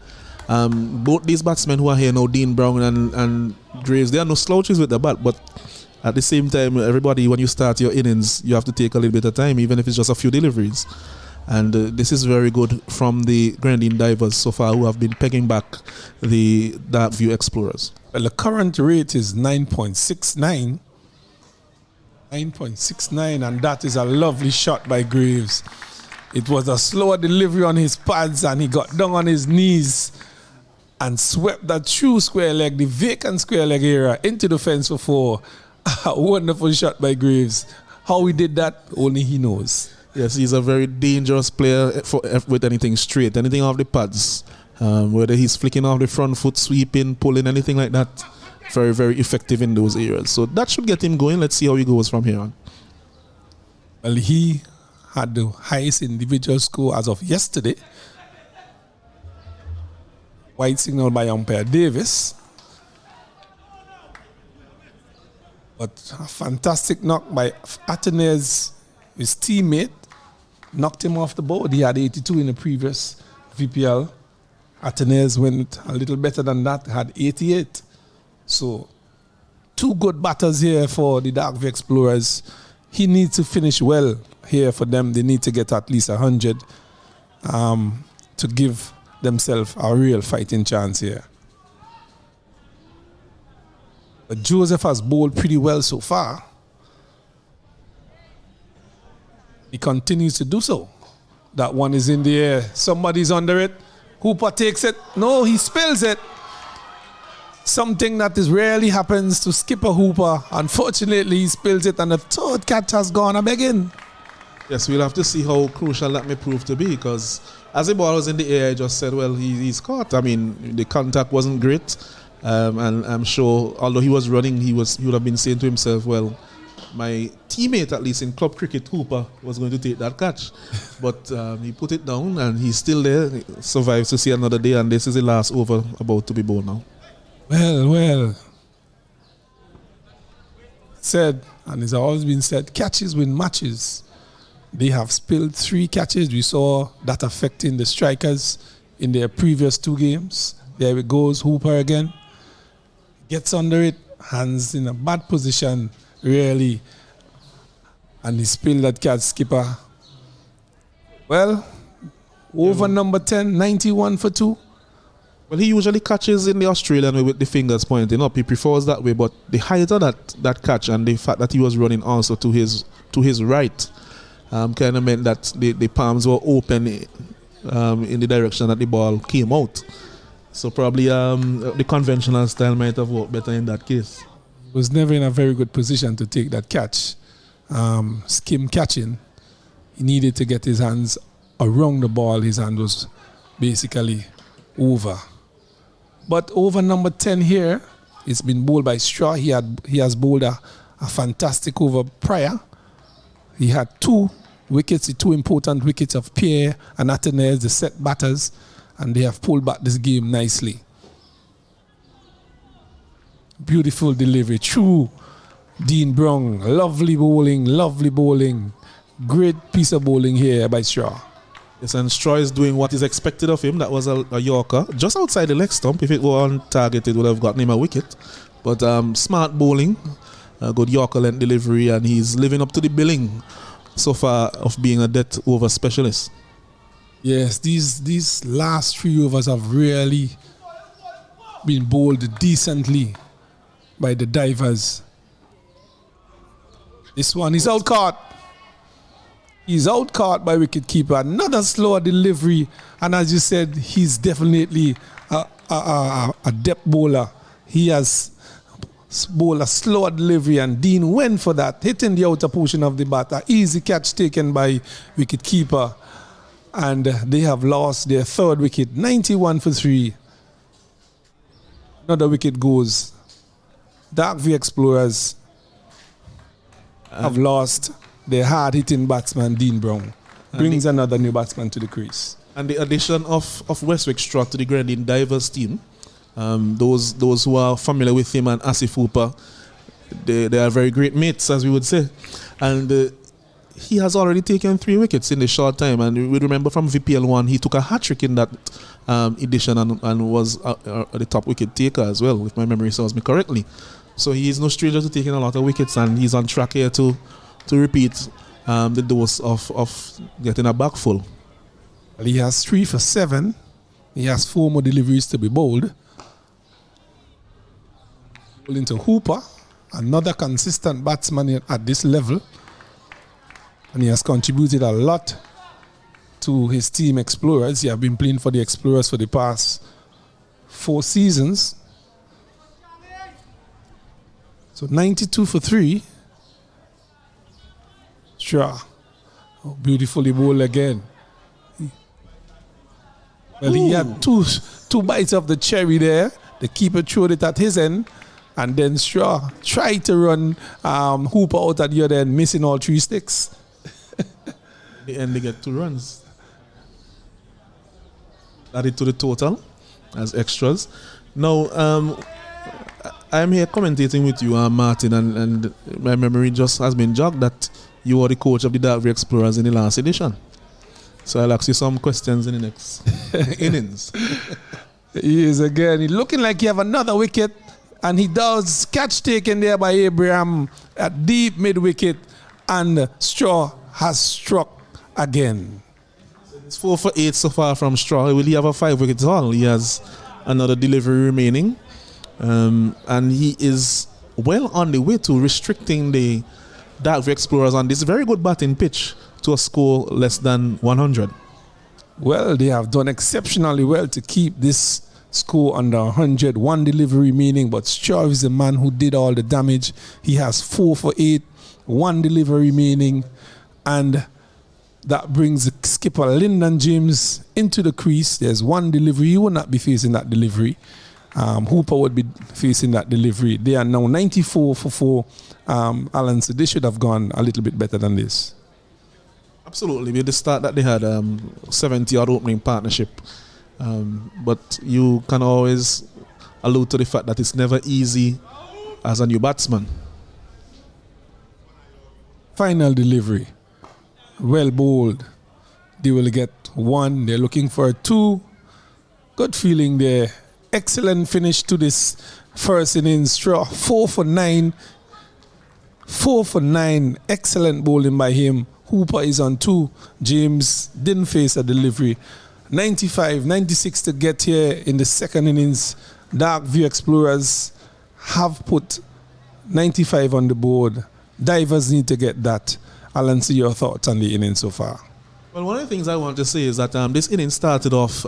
Both these batsmen who are here now, Dean Brown and Graves, they are no slouches with the bat, but at the same time, everybody, when you start your innings, you have to take a little bit of time, even if it's just a few deliveries. And this is very good from the Grenadine Divers so far, who have been pegging back the Darkview Explorers. Well, the current rate is 9.69. 9.69, and that is a lovely shot by Graves. It was a slower delivery on his pads, and he got down on his knees and swept that true square leg, the vacant square leg area, into the fence for 4. A wonderful shot by Graves. How he did that, only he knows. Yes, he's a very dangerous player with anything straight, anything off the pads. Whether he's flicking off the front foot, sweeping, pulling, anything like that. Very, very effective in those areas. So that should get him going. Let's see how he goes from here on. Well, he had the highest individual score as of yesterday. White signal by umpire Davis. But a fantastic knock by Atenes, his teammate. Knocked him off the board. He had 82 in the previous VPL. Atenes went a little better than that, had 88. So, 2 good batters here for the Darkview Explorers. He needs to finish well here for them. They need to get at least 100 to give themselves a real fighting chance here. But Joseph has bowled pretty well so far. He continues to do so. That one is in the air. Somebody's under it. Hooper takes it. No, he spills it. Something that is rarely happens to skipper Hooper. Unfortunately, he spills it, and the third catch has gone a begging. Yes, we'll have to see how crucial that may prove to be, because as the ball was in the air, I just said, well, he's caught. I mean, the contact wasn't great, and I'm sure, although he was running, he would have been saying to himself, well, my teammate, at least in club cricket, Hooper, was going to take that catch. But he put it down, and he's still there. He survives to see another day, and this is the last over about to be bowled now. Well. Said, and it's always been said, catches win matches. They have spilled 3 catches. We saw that affecting the strikers in their previous 2 games. There it goes, Hooper again. Gets under it, hands in a bad position, really. And he spilled that catch, skipper. Well, over number 10, 91 for 2. Well, he usually catches in the Australian way with the fingers pointing up. He prefers that way, but the height of that catch and the fact that he was running also to his right kind of meant that the palms were open in the direction that the ball came out. So probably the conventional style might have worked better in that case. He was never in a very good position to take that catch. Skim catching. He needed to get his hands around the ball. His hand was basically over. But over number 10 here, it's been bowled by Straw. He has bowled a fantastic over prior. He had 2 wickets, the 2 important wickets of Pierre and Atenes, the set batters, and they have pulled back this game nicely. Beautiful delivery. True. Dean Brown. Lovely bowling. Great piece of bowling here by Straw. Yes, and Straw is doing what is expected of him. That was a Yorker. Just outside the leg stump. If it were on target, it would have gotten him a wicket. But smart bowling. Good Yorker length delivery. And he's living up to the billing so far of being a death over specialist. Yes, these last 3 overs have really been bowled decently by the divers. This one is out caught. He's out caught by wicketkeeper. Another slower delivery, and as you said, he's definitely a depth bowler. He has bowled a slower delivery, and Dean went for that, hitting the outer portion of the bat. An easy catch taken by wicketkeeper, and they have lost their 3rd wicket. 91 for 3. Another wicket goes. Dark V Explorers have lost their hard-hitting batsman, Dean Brown. Brings another new batsman to the crease. And the addition of Westwick Straw to the Grenadine Divers team, those who are familiar with him and Asif Hooper, they are very great mates, as we would say. And he has already taken 3 wickets in the short time. And we remember from VPL 1, he took a hat-trick in that edition and was the top wicket taker as well, if my memory serves me correctly. So he is no stranger to taking a lot of wickets, and he's on track here to repeat the dose of getting a back full. Well, he has 3 for 7. He has 4 more deliveries to be bowled. Bowling to Hooper, another consistent batsman at this level. And he has contributed a lot to his team Explorers. He has been playing for the Explorers for the past 4 seasons. So 92 for 3. Sure. Oh, beautifully bowled again. Well, he had two bites of the cherry there. The keeper threw it at his end. And then Straw tried to run Hooper out at the other end, missing all 3 sticks. In the end, they get 2 runs. Added to the total as extras. Now, I'm here commentating with you, Martin, and my memory just has been jogged that you were the coach of the Dark V Explorers in the last edition. So I'll ask you some questions in the next innings. He is again. He's looking like he have another wicket, and he does. Catch taken there by Abraham at deep mid-wicket, and Straw has struck again. It's 4 for 8 so far from Straw. Will he have a 5 wicket haul? He has another delivery remaining. And he is well on the way to restricting the Dark V Explorers on this very good batting pitch to a score less than 100. Well, they have done exceptionally well to keep this score under 100. 1 delivery remaining, but Straw is the man who did all the damage. He has 4 for 8, 1 delivery remaining, and that brings skipper Lyndon James into the crease. There's 1 delivery. He will not be facing that delivery. Hooper would be facing that delivery. They are now 94 for 4. Alan, so they should have gone a little bit better than this. Absolutely. With the start that they had, 70-odd opening partnership. But you can always allude to the fact that it's never easy as a new batsman. Final delivery. Well bowled. They will get 1. They're looking for a 2. Good feeling there. Excellent finish to this first innings. Straw 4 for 9. 4 for 9. Excellent bowling by him. Hooper is on 2. James didn't face a delivery. 95, 96 to get here in the second innings. Dark V Explorers have put 95 on the board. Divers need to get that. Alan, see your thoughts on the innings so far. Well, one of the things I want to say is that this innings started off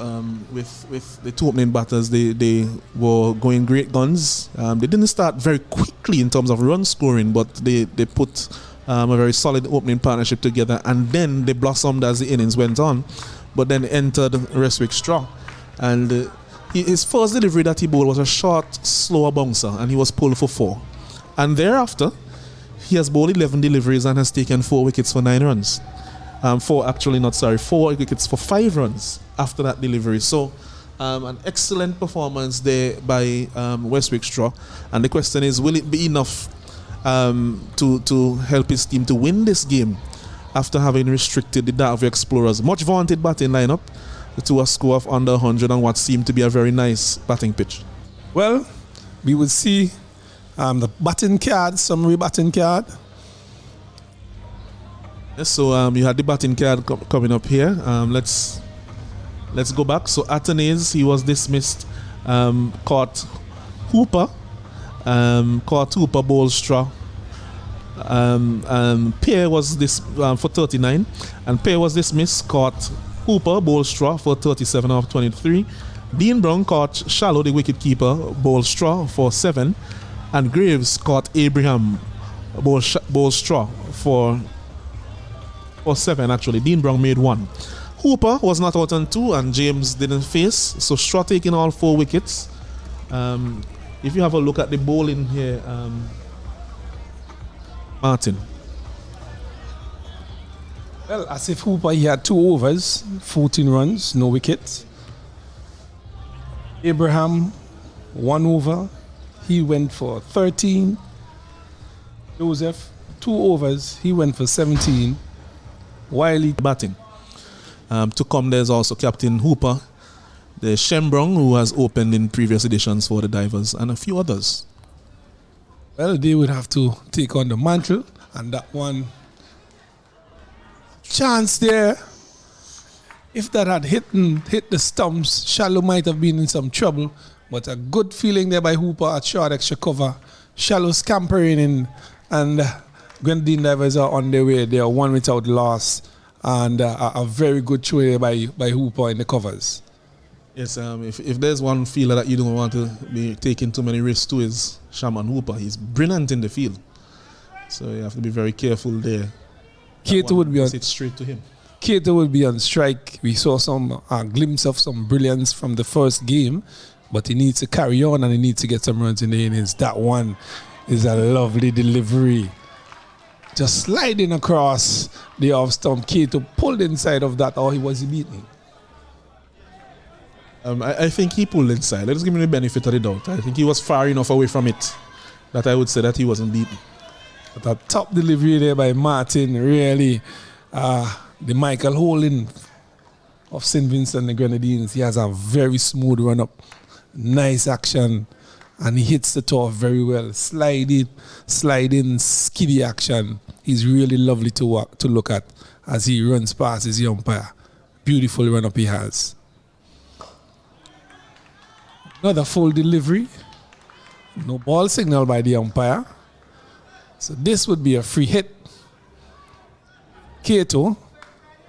with the 2 opening batters. They were going great guns. They didn't start very quickly in terms of run scoring, but they put a very solid opening partnership together, and then they blossomed as the innings went on. But then entered Westwick Straw, and his first delivery that he bowled was a short, slower bouncer, and he was pulled for 4. And thereafter, he has bowled 11 deliveries and has taken 4 wickets for 9 runs. 4 wickets for 5 runs after that delivery. So An excellent performance there by Westwick Straw. And the question is, will it be enough to help his team to win this game after having restricted the Dartford Explorers' much vaunted batting lineup to a score of under 100 on what seemed to be a very nice batting pitch? Well, we would see the batting card, summary batting card. Yes, so you had the batting card coming up here. Let's go back. So Athenaeus, he was dismissed. Caught Hooper. Caught Hooper, Bolstra. Pierre was this for 39. And Pierre was dismissed. Caught Hooper, Bolstra for 37 of 23. Dean Brown caught Shallow, the wicketkeeper, Bolstra for 7. And Graves caught Abraham Bolstra for 7 actually. Dean Brown made 1. Hooper was not out on 2 and James didn't face. So Straw taking all 4 wickets. If you have a look at the bowling here, Martin. Well, as if Hooper, he had 2 overs, 14 runs, no wickets. Abraham, 1 over. He went for 13. Joseph, 2 overs. He went for 17. Wiley batting. To come, there's also Captain Hooper, the Shembrong, who has opened in previous editions for the Divers, and a few others. Well, they would have to take on the mantle, and that one chance there. If that had hit the stumps, Shallow might have been in some trouble, but a good feeling there by Hooper at short extra cover. Shallow scampering in, and Grenadine Divers are on their way. They are 1 without loss, and a very good throw there by Hooper in the covers. Yes, if there's one fielder that you don't want to be taking too many risks to is Shaman Hooper. He's brilliant in the field, so you have to be very careful there. Keita would be on it straight to him. Keita would be on strike. We saw some glimpse of some brilliance from the first game, but he needs to carry on and he needs to get some runs in the innings. That one is a lovely delivery. Just sliding across the off stump. Keita pulled inside of that, or he was beaten. I think he pulled inside. Let's give him the benefit of the doubt. I think he was far enough away from it that I would say that he wasn't beaten. But a top delivery there by Martin, really. The Michael Holding of St. Vincent, the Grenadines, he has a very smooth run-up. Nice action. And he hits the top very well. Sliding, skiddy action. He's really lovely to look at as he runs past his umpire. Beautiful run-up he has. Another full delivery. No ball signal by the umpire. So this would be a free hit. Kato.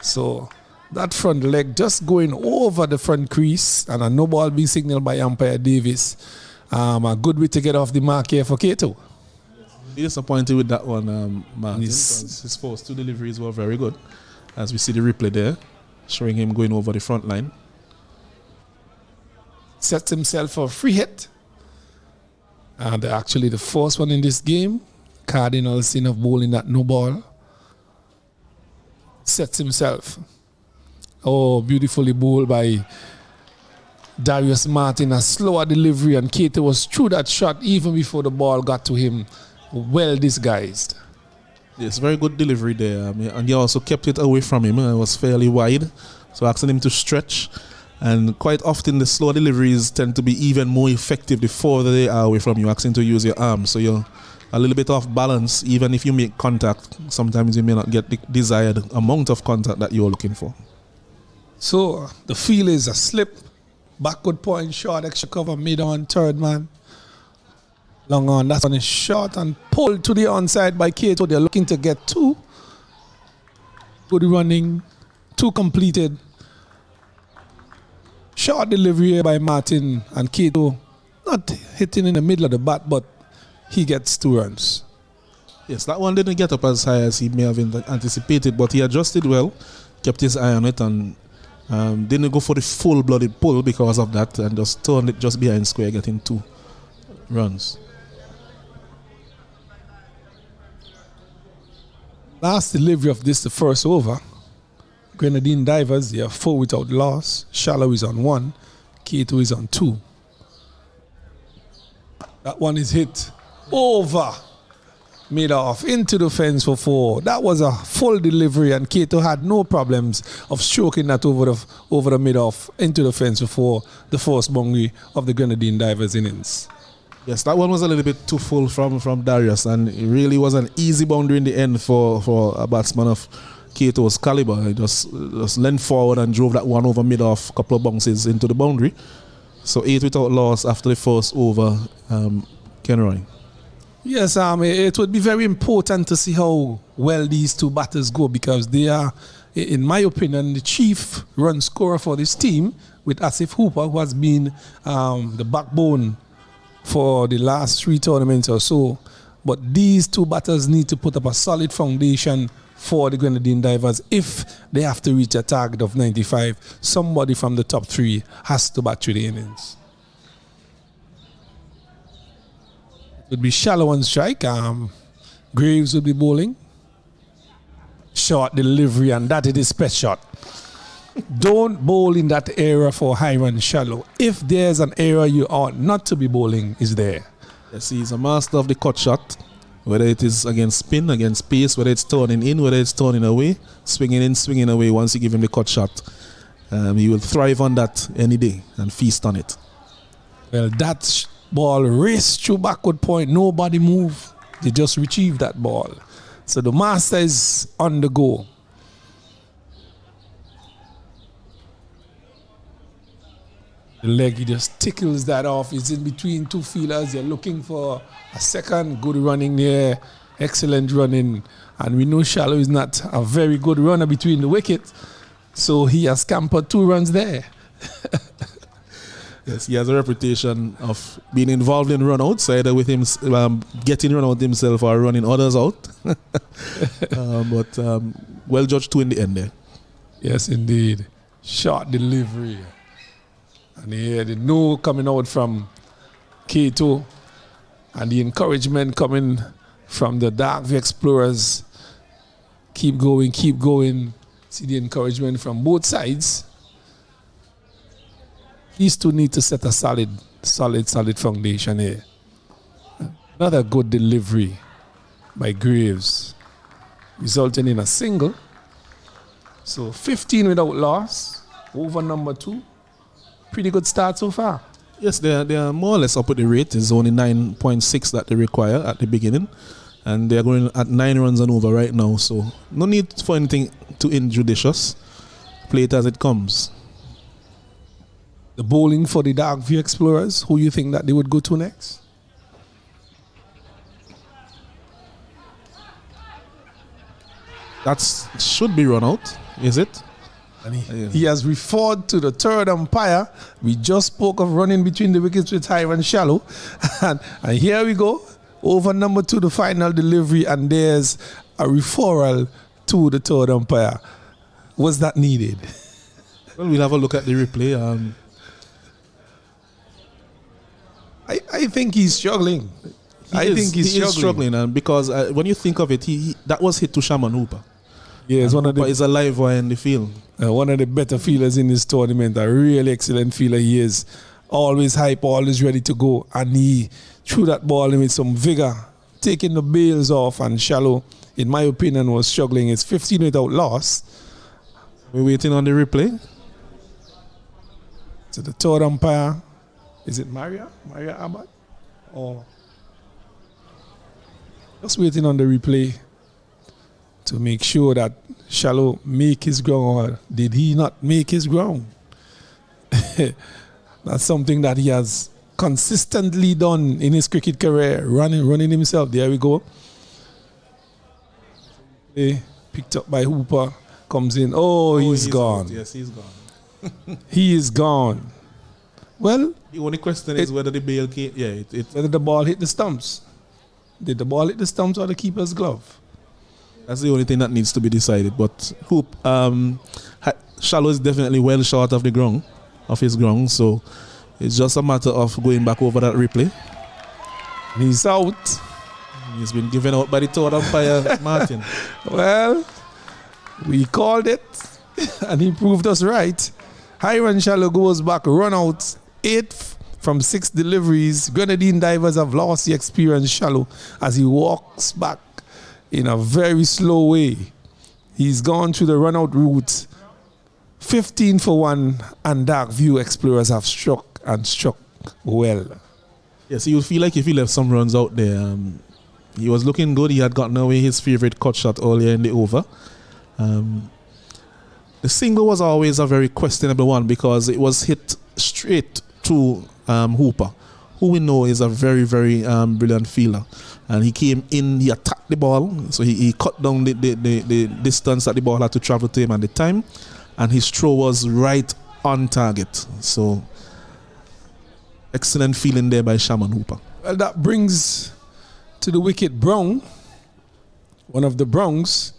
So that front leg just going over the front crease and a no ball being signaled by umpire Davis. A good way to get off the mark here for Kato. Disappointed with that one, Martin. His first 2 deliveries were very good. As we see the replay there, showing him going over the front line. Sets himself for a free hit. And actually the first one in this game. Cardinals in of bowling that no ball. Sets himself. Oh, beautifully bowled by Darius Martin. A slower delivery, and Keita was through that shot even before the ball got to him. Well disguised. Yes, very good delivery there. And he also kept it away from him. It was fairly wide, so asking him to stretch. And quite often the slow deliveries tend to be even more effective the further they are away from you, asking to use your arms. So you're a little bit off balance. Even if you make contact, sometimes you may not get the desired amount of contact that you're looking for. So the feel is a slip, backward point, short extra cover, mid on, third man. Long on, that one is short and pulled to the onside by Kato. They're looking to get 2. Good running, 2 completed. Short delivery here by Martin, and Kato not hitting in the middle of the bat, but he gets 2 runs. Yes, that one didn't get up as high as he may have anticipated, but he adjusted well, kept his eye on it, and didn't go for the full-blooded pull because of that, and just turned it just behind square, getting 2 runs. Last delivery of this, the first over. Grenadine Divers, they are 4 without loss. Shallow is on 1. K2 is on 2. That one is hit over mid-off into the fence for 4. That was a full delivery, and K2 had no problems of stroking that over the mid-off into the fence for 4, the first boundary of the Grenadine Divers innings. Yes, that one was a little bit too full from Darius, and it really was an easy boundary in the end for a batsman of K2's caliber. He just leaned forward and drove that one over mid-off, a couple of bounces into the boundary. So 8 without loss after the first over, Kenroy. Yes, it would be very important to see how well these two batters go, because they are, in my opinion, the chief run scorer for this team, with Asif Hooper, who has been the backbone for the last 3 tournaments or so. But these two batters need to put up a solid foundation for the Grenadine Divers if they have to reach a target of 95. Somebody from the top 3 has to bat through the innings. It would be Shallow on strike. Graves would be bowling. Short delivery, and that is his best shot. Don't bowl in that area for Hiram Shallow. If there's an area you ought not to be bowling, is there. Yes, he's a master of the cut shot. Whether it is against spin, against pace, whether it's turning in, whether it's turning away, swinging in, swinging away. Once you give him the cut shot, he will thrive on that any day and feast on it. Well, that ball raced through backward point. Nobody moved. They just retrieved that ball. So the master is on the go. The leg, he just tickles that off. It's in between 2 fielders. You're looking for a second. Good running there. Excellent running. And we know Shallow is not a very good runner between the wickets. So he has scampered 2 runs there. Yes, he has a reputation of being involved in runouts, either with him getting run out himself or running others out. But well judged too in the end there. Yes, indeed. Short delivery. And here the no coming out from K2, and the encouragement coming from the Dark View Explorers. Keep going, keep going. See the encouragement from both sides. These two need to set a solid foundation here. Another good delivery by Graves, resulting in a single. So 15 without loss, over number 2. Pretty good start so far. Yes, they are more or less up with the rate. It's only 9.6 that they require at the beginning. And they are going at 9 runs and over right now. So no need for anything too injudicious. Play it as it comes. The bowling for the Dark View Explorers, who you think that they would go to next? That should be run out, is it? And he has referred to the third umpire. We just spoke of running between the wickets with Hiram Shallow. and here we go. Over number 2, the final delivery, and there's a referral to the third umpire. Was that needed? Well, we'll have a look at the replay. I think he's struggling. I think he's struggling. And because when you think of it, that was hit to Shaman Hooper. Yes, Hooper is a live wire in the field. One of the better fielders in this tournament. A really excellent fielder he is. Always hype, always ready to go. And he threw that ball in with some vigor, taking the bails off. And Shallow, in my opinion, was struggling. It's 15 without loss. We're waiting on the replay. So the third umpire, is it Maria Abbott? Or just waiting on the replay to make sure that Shallow make his ground, or did he not make his ground? That's something that he has consistently done in his cricket career, running himself. There we go. Picked up by Hooper, comes in. Oh, he's gone. Out. Yes, he's gone. He is gone. Well, the only question is whether the bail came. Yeah, whether the ball hit the stumps. Did the ball hit the stumps or the keeper's glove? That's the only thing that needs to be decided. But Shallow is definitely well short of his ground. So it's just a matter of going back over that replay. He's out. He's been given out by the third umpire, Martin. Well, we called it, and he proved us right. High run shallow goes back, run out 8 from 6 deliveries. Grenadine divers have lost the experience shallow as he walks back in a very slow way. He's gone through the run out route. 15 for 1, and Dark View Explorers have struck well. Yes, you feel like if he left some runs out there, he was looking good. He had gotten away his favorite cut shot earlier in the over. The single was always a very questionable one because it was hit straight to Hooper, who we know is a very, very brilliant fielder. And he came in, he attacked the ball, so he cut down the distance that the ball had to travel to him at the time, and his throw was right on target. So, excellent feeling there by Shaman Hooper. Well, that brings to the wicket Brown, one of the Browns.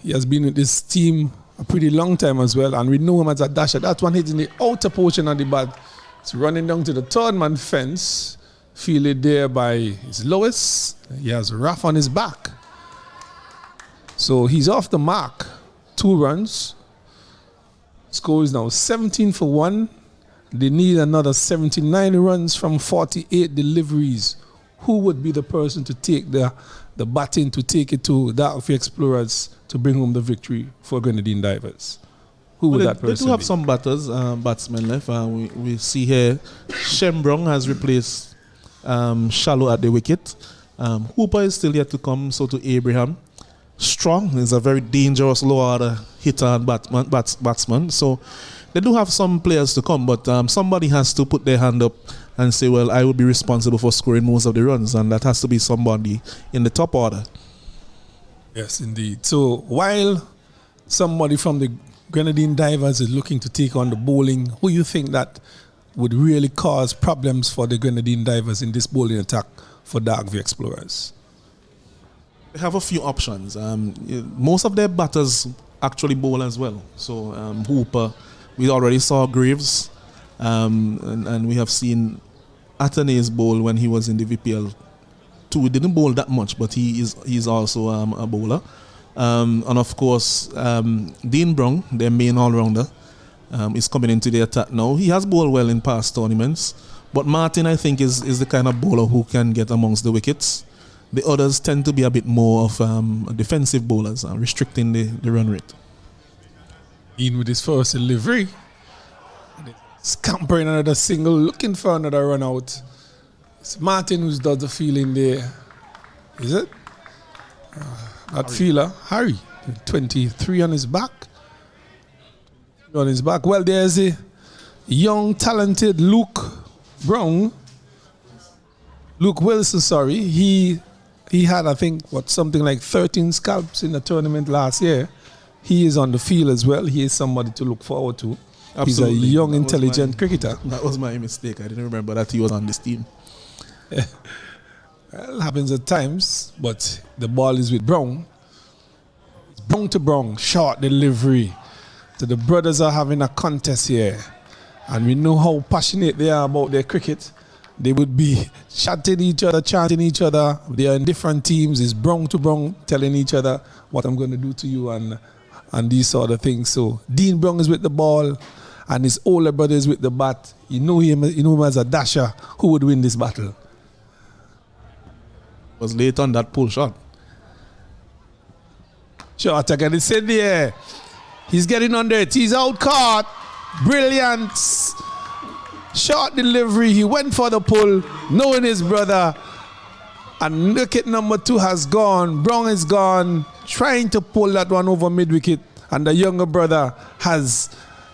He has been with this team a pretty long time as well, and we know him as a dasher. That one hitting the outer portion of the bat. It's running down to the third man fence, fielded there by his Lois. He has Raf on his back. So he's off the mark. 2 runs. Score is now 17 for 1. They need another 79 runs from 48 deliveries. Who would be the person to take the batting to take it to Dark View Explorers to bring home the victory for Grenadine Divers? Who would that person be? They do have some batsmen left. We see here Shembrong has replaced Shallow at the wicket. Hooper is still yet to come, so to Abraham. Strong is a very dangerous low-order hitter and batsman. So they do have some players to come, but somebody has to put their hand up and say, well, I will be responsible for scoring most of the runs, and that has to be somebody in the top order. Yes, indeed. So while somebody from the Grenadine Divers is looking to take on the bowling, who you think that would really cause problems for the Grenadine Divers in this bowling attack for Dark View Explorers? They have a few options. Most of their batters actually bowl as well. So Hooper, we already saw Graves, and we have seen Athenaeus bowl when he was in the VPL too. He didn't bowl that much, but he's also a bowler. And of course, Dean Brown, their main all-rounder, is coming into the attack now. He has bowled well in past tournaments, but Martin, I think, is the kind of bowler who can get amongst the wickets. The others tend to be a bit more of defensive bowlers, restricting the run rate. In with his first delivery, scampering another single, looking for another run out. It's Martin who's does the feeling there. Is it? That feeler, Harry, 23 on his back. Well, there's a young, talented Luke Wilson, sorry. He had, I think, something like 13 scalps in the tournament last year. He is on the field as well. He is somebody to look forward to. Absolutely. He's a young, intelligent cricketer. That was my mistake. I didn't remember that he was on this team. Well, it happens at times, but the ball is with Brown. It's Brown to Brown, short delivery. So the brothers are having a contest here. And we know how passionate they are about their cricket. They would be chatting each other, chanting each other. They are in different teams. It's Brown to Brown, telling each other what I'm going to do to you and these sort of things. So Dean Brown is with the ball, and his older brother is with the bat. You know him as a dasher. Who would win this battle? Was late on that pull shot. Shot again. It's in the air. He's getting under it. He's out caught. Brilliant. Short delivery. He went for the pull, knowing his brother. And wicket number 2 has gone. Brown is gone. Trying to pull that one over mid-wicket. And the younger brother has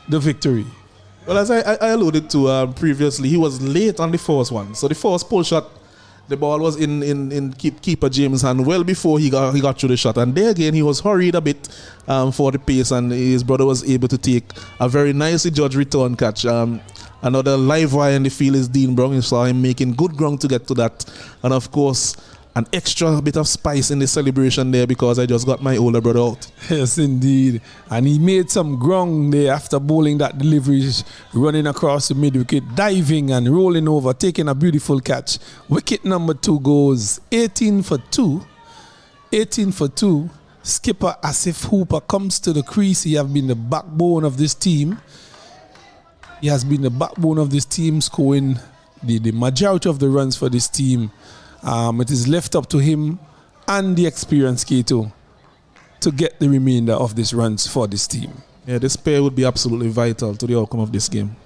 the victory. Well, as I alluded to previously, he was late on the first one. So the first pull shot, the ball was in keeper James' hand well before he got through the shot. And there again, he was hurried a bit for the pace, and his brother was able to take a very nicely judged return catch. Another live wire in the field is Dean Brown. You saw him making good ground to get to that. And of course, an extra bit of spice in the celebration there because I just got my older brother out. Yes, indeed. And he made some ground there after bowling that delivery, running across the mid-wicket, diving and rolling over, taking a beautiful catch. Wicket number 2 goes 18 for 2. 18 for 2. Skipper Asif Hooper comes to the crease. He has been the backbone of this team. He has been the backbone of this team, scoring the majority of the runs for this team. It is left up to him and the experienced Kato to get the remainder of these runs for this team. Yeah, this pair would be absolutely vital to the outcome of this game.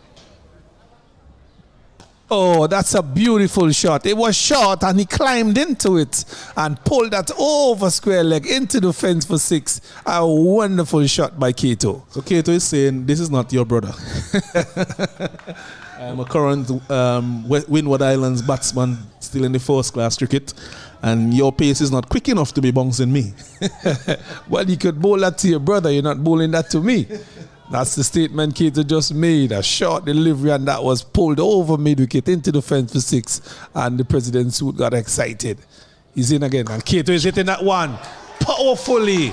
Oh, that's a beautiful shot. It was short and he climbed into it and pulled that over square leg into the fence for 6. A wonderful shot by Kato. So Kato is saying, this is not your brother. I'm a current Windward Islands batsman, still in the first class cricket, and your pace is not quick enough to be bouncing me. Well, you could bowl that to your brother, you're not bowling that to me. That's the statement Kato just made. A short delivery and that was pulled over mid-wicket into the fence for 6, and the president's suit got excited. He's in again and Kato is hitting that one powerfully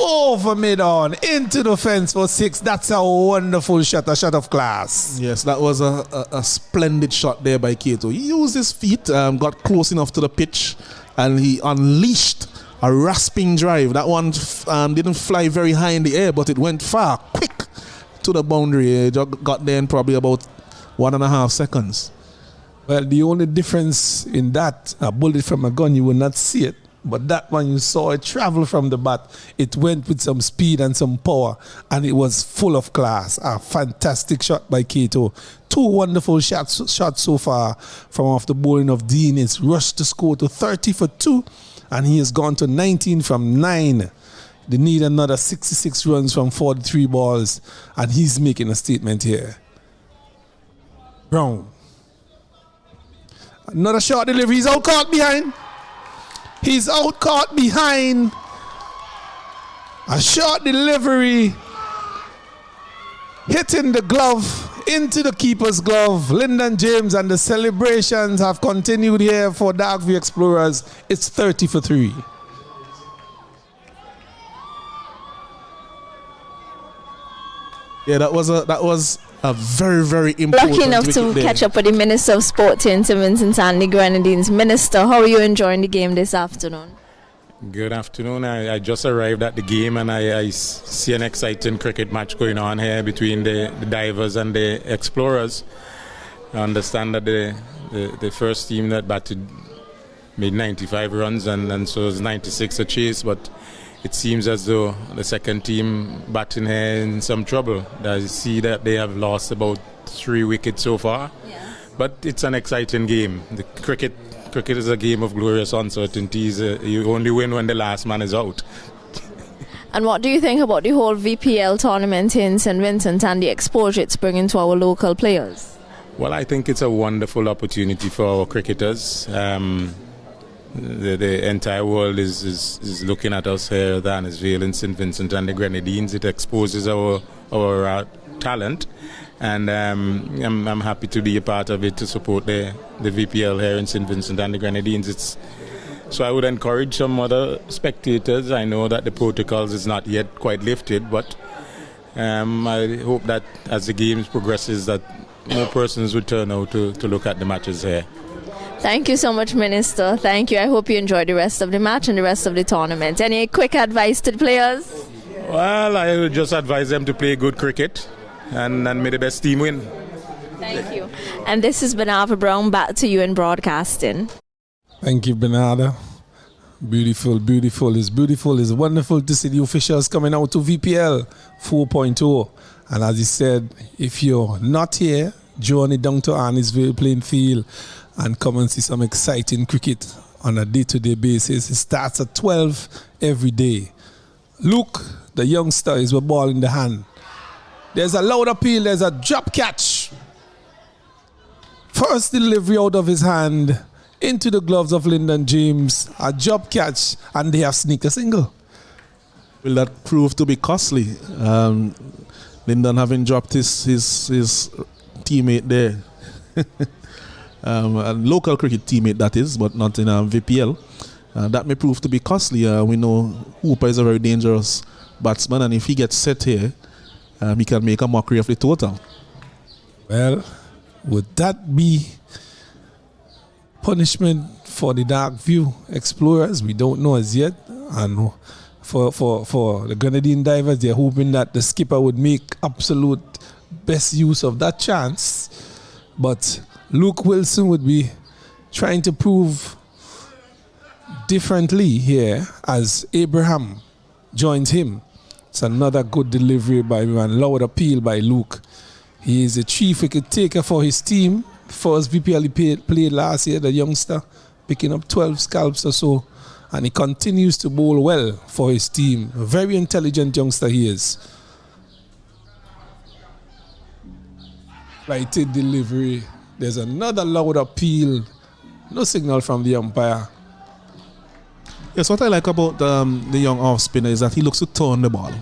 over mid-on into the fence for 6. That's a wonderful shot, a shot of class. Yes, that was a splendid shot there by Kato. He used his feet, got close enough to the pitch, and he unleashed a rasping drive. That one didn't fly very high in the air, but it went far, quick to the boundary. It got there in probably about 1.5 seconds. Well, the only difference in that, a bullet from a gun, you will not see it. But that one, you saw it travel from the bat. It went with some speed and some power, and it was full of class. A fantastic shot by Kato. 2 wonderful shots so far from off the bowling of Dean. It's rushed to score to 30 for 2, and he has gone to 19 from 9. They need another 66 runs from 43 balls, and he's making a statement here. Brown. Another short delivery. He's out caught behind. He's out caught behind. A short delivery hitting the glove, into the keeper's glove. Lyndon James, and the celebrations have continued here for Darkview Explorers. It's 30 for 3. Yeah, that was a very, very important. Lucky enough to catch up with the Minister of Sport here in St. Vincent and the Grenadines. Minister, how are you enjoying the game this afternoon? Good afternoon. I just arrived at the game, and I see an exciting cricket match going on here between the Divers and the Explorers. I understand that the first team that batted made 95 runs, and so is 96 a chase, but it seems as though the second team batting here in some trouble. I see that they have lost about 3 wickets so far. Yeah. But it's an exciting game. The cricket is a game of glorious uncertainties. You only win when the last man is out. And what do you think about the whole VPL tournament in St. Vincent and the exposure it's bringing to our local players? Well, I think it's a wonderful opportunity for our cricketers. The entire world is looking at us here, Danisville and St. Vincent and the Grenadines. It exposes our talent, and I'm happy to be a part of it, to support the VPL here in St. Vincent and the Grenadines. So I would encourage some other spectators. I know that the protocols is not yet quite lifted, but I hope that as the games progresses, that more persons would turn out to look at the matches here. Thank you so much, Minister. Thank you. I hope you enjoy the rest of the match and the rest of the tournament. Any quick advice to the players? Well, I would just advise them to play good cricket and may the best team win. Thank you. And this is Bernarda Brown, back to you in broadcasting. Thank you, Bernarda. Beautiful, beautiful. It's beautiful. It's wonderful to see the officials coming out to VPL 4.0. And as he said, if you're not here, journey down to Arnisville playing field and come and see some exciting cricket on a day-to-day basis. It starts at 12 every day. Luke, the youngster, is with ball in the hand. There's a loud appeal. There's a drop catch. First delivery out of his hand into the gloves of Lyndon James. A drop catch, and they have sneaked a single. Will that prove to be costly? Lyndon having dropped his teammate there. A local cricket teammate, that is, but not in VPL. That may prove to be costly. We know Hooper is a very dangerous batsman, and if he gets set here, he can make a mockery of the total. Well, would that be punishment for the Darkview Explorers? We don't know as yet. And for the Grenadine Divers, they're hoping that the skipper would make absolute best use of that chance. But Luke Wilson would be trying to prove differently here as Abraham joins him. It's another good delivery by and loud appeal by Luke. He is a chief wicket taker for his team. First VPL he played last year, the youngster, picking up 12 scalps or so. And he continues to bowl well for his team. A very intelligent youngster he is. Flighted delivery. There's another loud appeal. No signal from the umpire. Yes, what I like about the young off spinner is that he looks to turn the ball.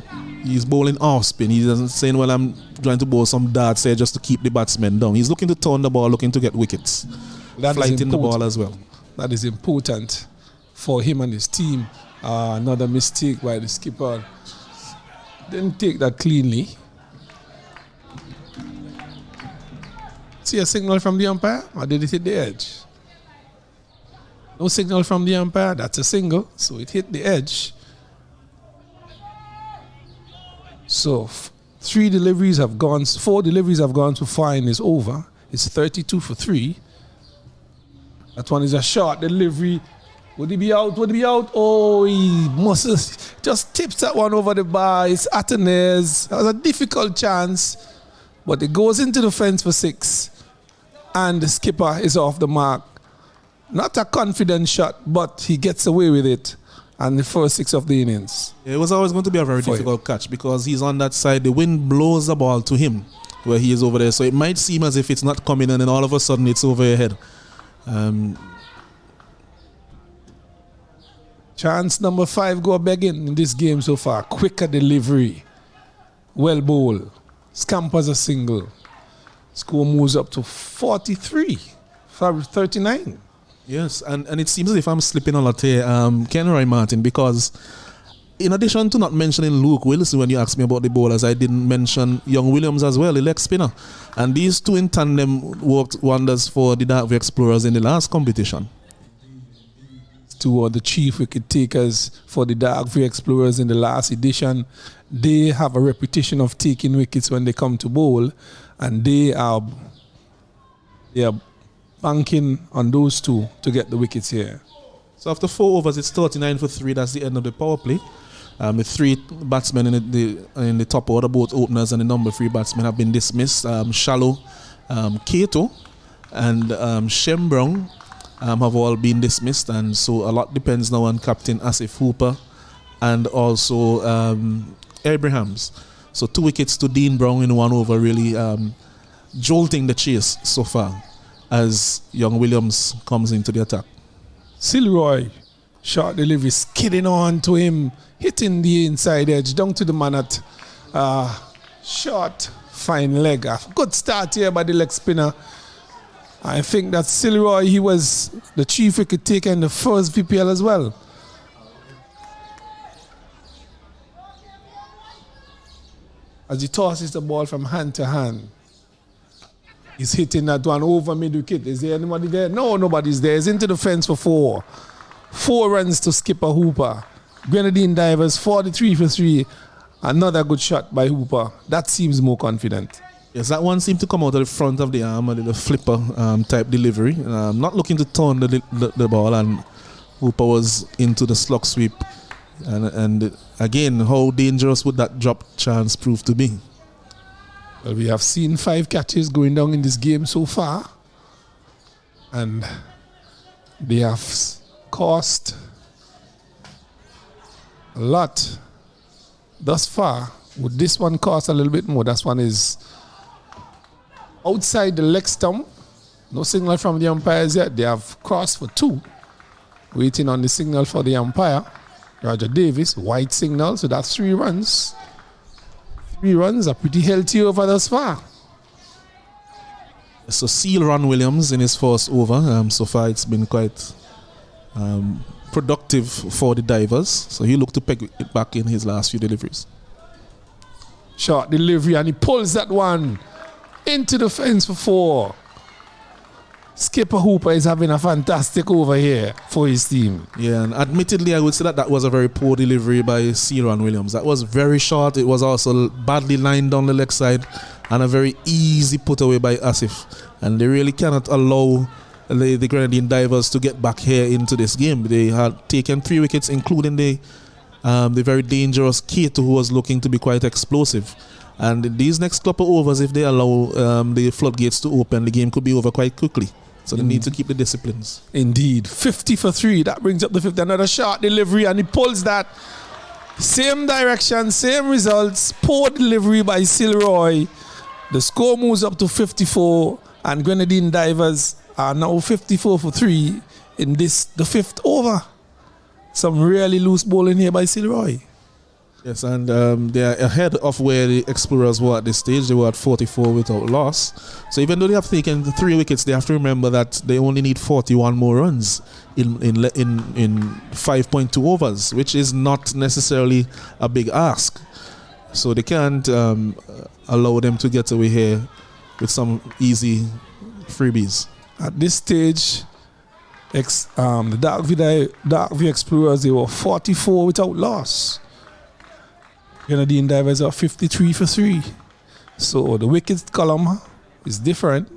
He's bowling off spin. He doesn't say, well, I'm trying to bowl some darts here just to keep the batsmen down. He's looking to turn the ball, looking to get wickets. Flighting the ball as well. That is important for him and his team. Another mistake by the skipper. Didn't take that cleanly. See a signal from the umpire, or did it hit the edge? No signal from the umpire, that's a single, so it hit the edge. So 4 deliveries have gone to fine is over. It's 32 for 3. That one is a short delivery. Would he be out? Would he be out? Oh, he must have just tips that one over the bar. It's Atenes. That was a difficult chance, but it goes into the fence for 6. And the skipper is off the mark. Not a confident shot, but he gets away with it. And the first 6 of the innings. It was always going to be a very difficult catch because he's on that side. The wind blows the ball to him where he is over there. So it might seem as if it's not coming and then all of a sudden it's over your head. Chance number 5 go begging in this game so far. Quicker delivery. Well bowled. Scampers a single. Score moves up to 43. 39. Yes, and it seems as if I'm slipping a lot here, Ken Roy Martin, because in addition to not mentioning Luke Wilson when you asked me about the bowlers, I didn't mention Young Williams as well, the leg spinner. And these two in tandem worked wonders for the Dark View Explorers in the last competition. 2 are the chief wicket takers for the Dark View Explorers in the last edition. They have a reputation of taking wickets when they come to bowl, and they are banking on those 2 to get the wickets here. So after 4 overs, it's 39 for 3. That's the end of the power play. The 3 batsmen in the top order, both openers and the number 3 batsmen, have been dismissed. Shallow, Kato, and Shem Brown have all been dismissed, and so a lot depends now on Captain Asif Hooper and also Abrahams. So 2 wickets to Dean Brown in 1 over, really jolting the chase so far as Young Williams comes into the attack. Silroy, short delivery, skidding on to him, hitting the inside edge, down to the man at short, fine leg. A good start here by the leg spinner. I think that Silroy, he was the chief wicket taker in the first VPL as well. As he tosses the ball from hand to hand. He's hitting that one over mid-wicket. Is there anybody there? No, nobody's there. He's into the fence for 4. 4 runs to Skipper Hooper. Grenadine Divers, 43 for 3. Another good shot by Hooper. That seems more confident. Yes, that one seemed to come out of the front of the arm, a little flipper type delivery. Not looking to turn the ball, and Hooper was into the slug sweep. And again, how dangerous would that drop chance prove to be? Well, we have seen 5 catches going down in this game so far, and they have cost a lot thus far. Would this one cost a little bit more? This one is outside the leg stump. No signal from the umpires yet. They have crossed for 2. Waiting on the signal for the umpire. Roger Davis, white signal, so that's 3 runs. 3 runs are pretty healthy over thus far. So Seal Ron Williams in his first over. So far it's been quite productive for the Divers. So he looked to peg it back in his last few deliveries. Short delivery, and he pulls that one into the fence for 4. Skipper Hooper is having a fantastic over here for his team. Yeah, and admittedly, I would say that was a very poor delivery by Ciaran Williams. That was very short. It was also badly lined down the leg side. and a very easy put away by Asif. And they really cannot allow the Grenadine Divers to get back here into this game. They had taken 3 wickets, including the very dangerous Keto, who was looking to be quite explosive. And these next couple of overs, if they allow the floodgates to open, the game could be over quite quickly. So they need to keep the disciplines. Indeed. 50 for 3. That brings up the 50. Another short delivery, and he pulls that. Same direction, same results. Poor delivery by Silroy. The score moves up to 54, and Grenadine Divers are now 54 for 3 in the 5th over. Some really loose bowling here by Silroy. Yes, and they are ahead of where the Explorers were at this stage. They were at 44 without loss. So even though they have taken 3 wickets, they have to remember that they only need 41 more runs in 5.2 overs, which is not necessarily a big ask. So they can't allow them to get away here with some easy freebies. At this stage, the Dark V Explorers, they were 44 without loss. Grenadine Divers are 53 for 3. So the wicket column is different,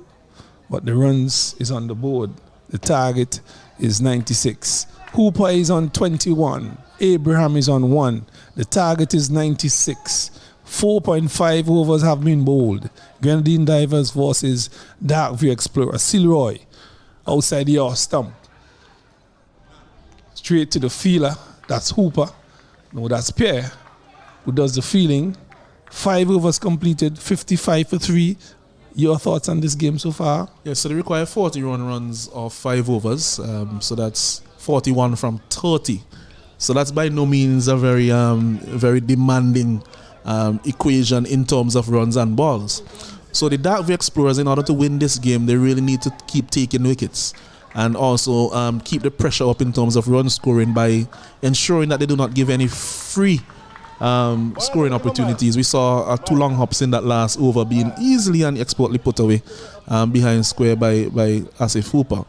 but the runs is on the board. The target is 96. Hooper is on 21. Abraham is on 1. The target is 96. 4.5 overs have been bowled. Grenadine Divers versus Dark V Explorer. Silroy outside the off stump. Straight to the fielder. That's Hooper. No, that's Pierre, who does the fielding. 5 overs completed, 55 for 3. Your thoughts on this game so far? Yes, so they require 41 runs of 5 overs. So that's 41 from 30. So that's by no means a very demanding equation in terms of runs and balls. So the Dark V Explorers, in order to win this game, they really need to keep taking wickets and also keep the pressure up in terms of run scoring by ensuring that they do not give any free scoring opportunities. We saw 2 long hops in that last over being easily and expertly put away behind square by Asif Hooper.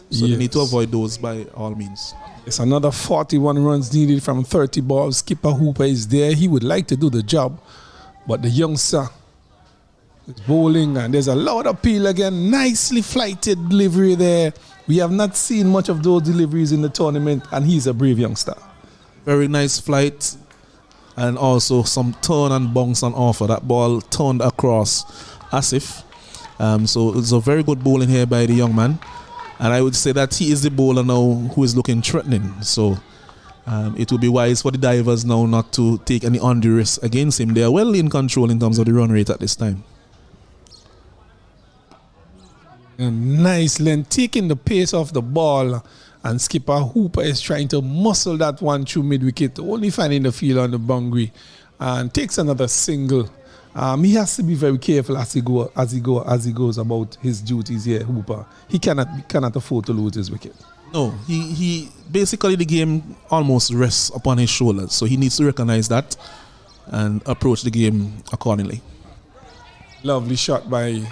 So they need to avoid those by all means. It's another 41 runs needed from 30 balls. Skipper Hooper is there. He would like to do the job, but the youngster is bowling, and there's a loud appeal again. Nicely flighted delivery there. We have not seen much of those deliveries in the tournament, and he's a brave youngster. Very nice flight, and also some turn and bounce on offer. That ball turned across Asif. So it's a very good bowling here by the young man. And I would say that he is the bowler now who is looking threatening. So it would be wise for the Divers now not to take any undue risk against him. They are well in control in terms of the run rate at this time. A nice length, taking the pace off the ball. And Skipper Hooper is trying to muscle that one through mid-wicket, only finding the field on the boundary. And takes another single. He has to be very careful as he goes about his duties here, Hooper. He cannot afford to lose his wicket. No, he basically the game almost rests upon his shoulders, so he needs to recognize that and approach the game accordingly. Lovely shot by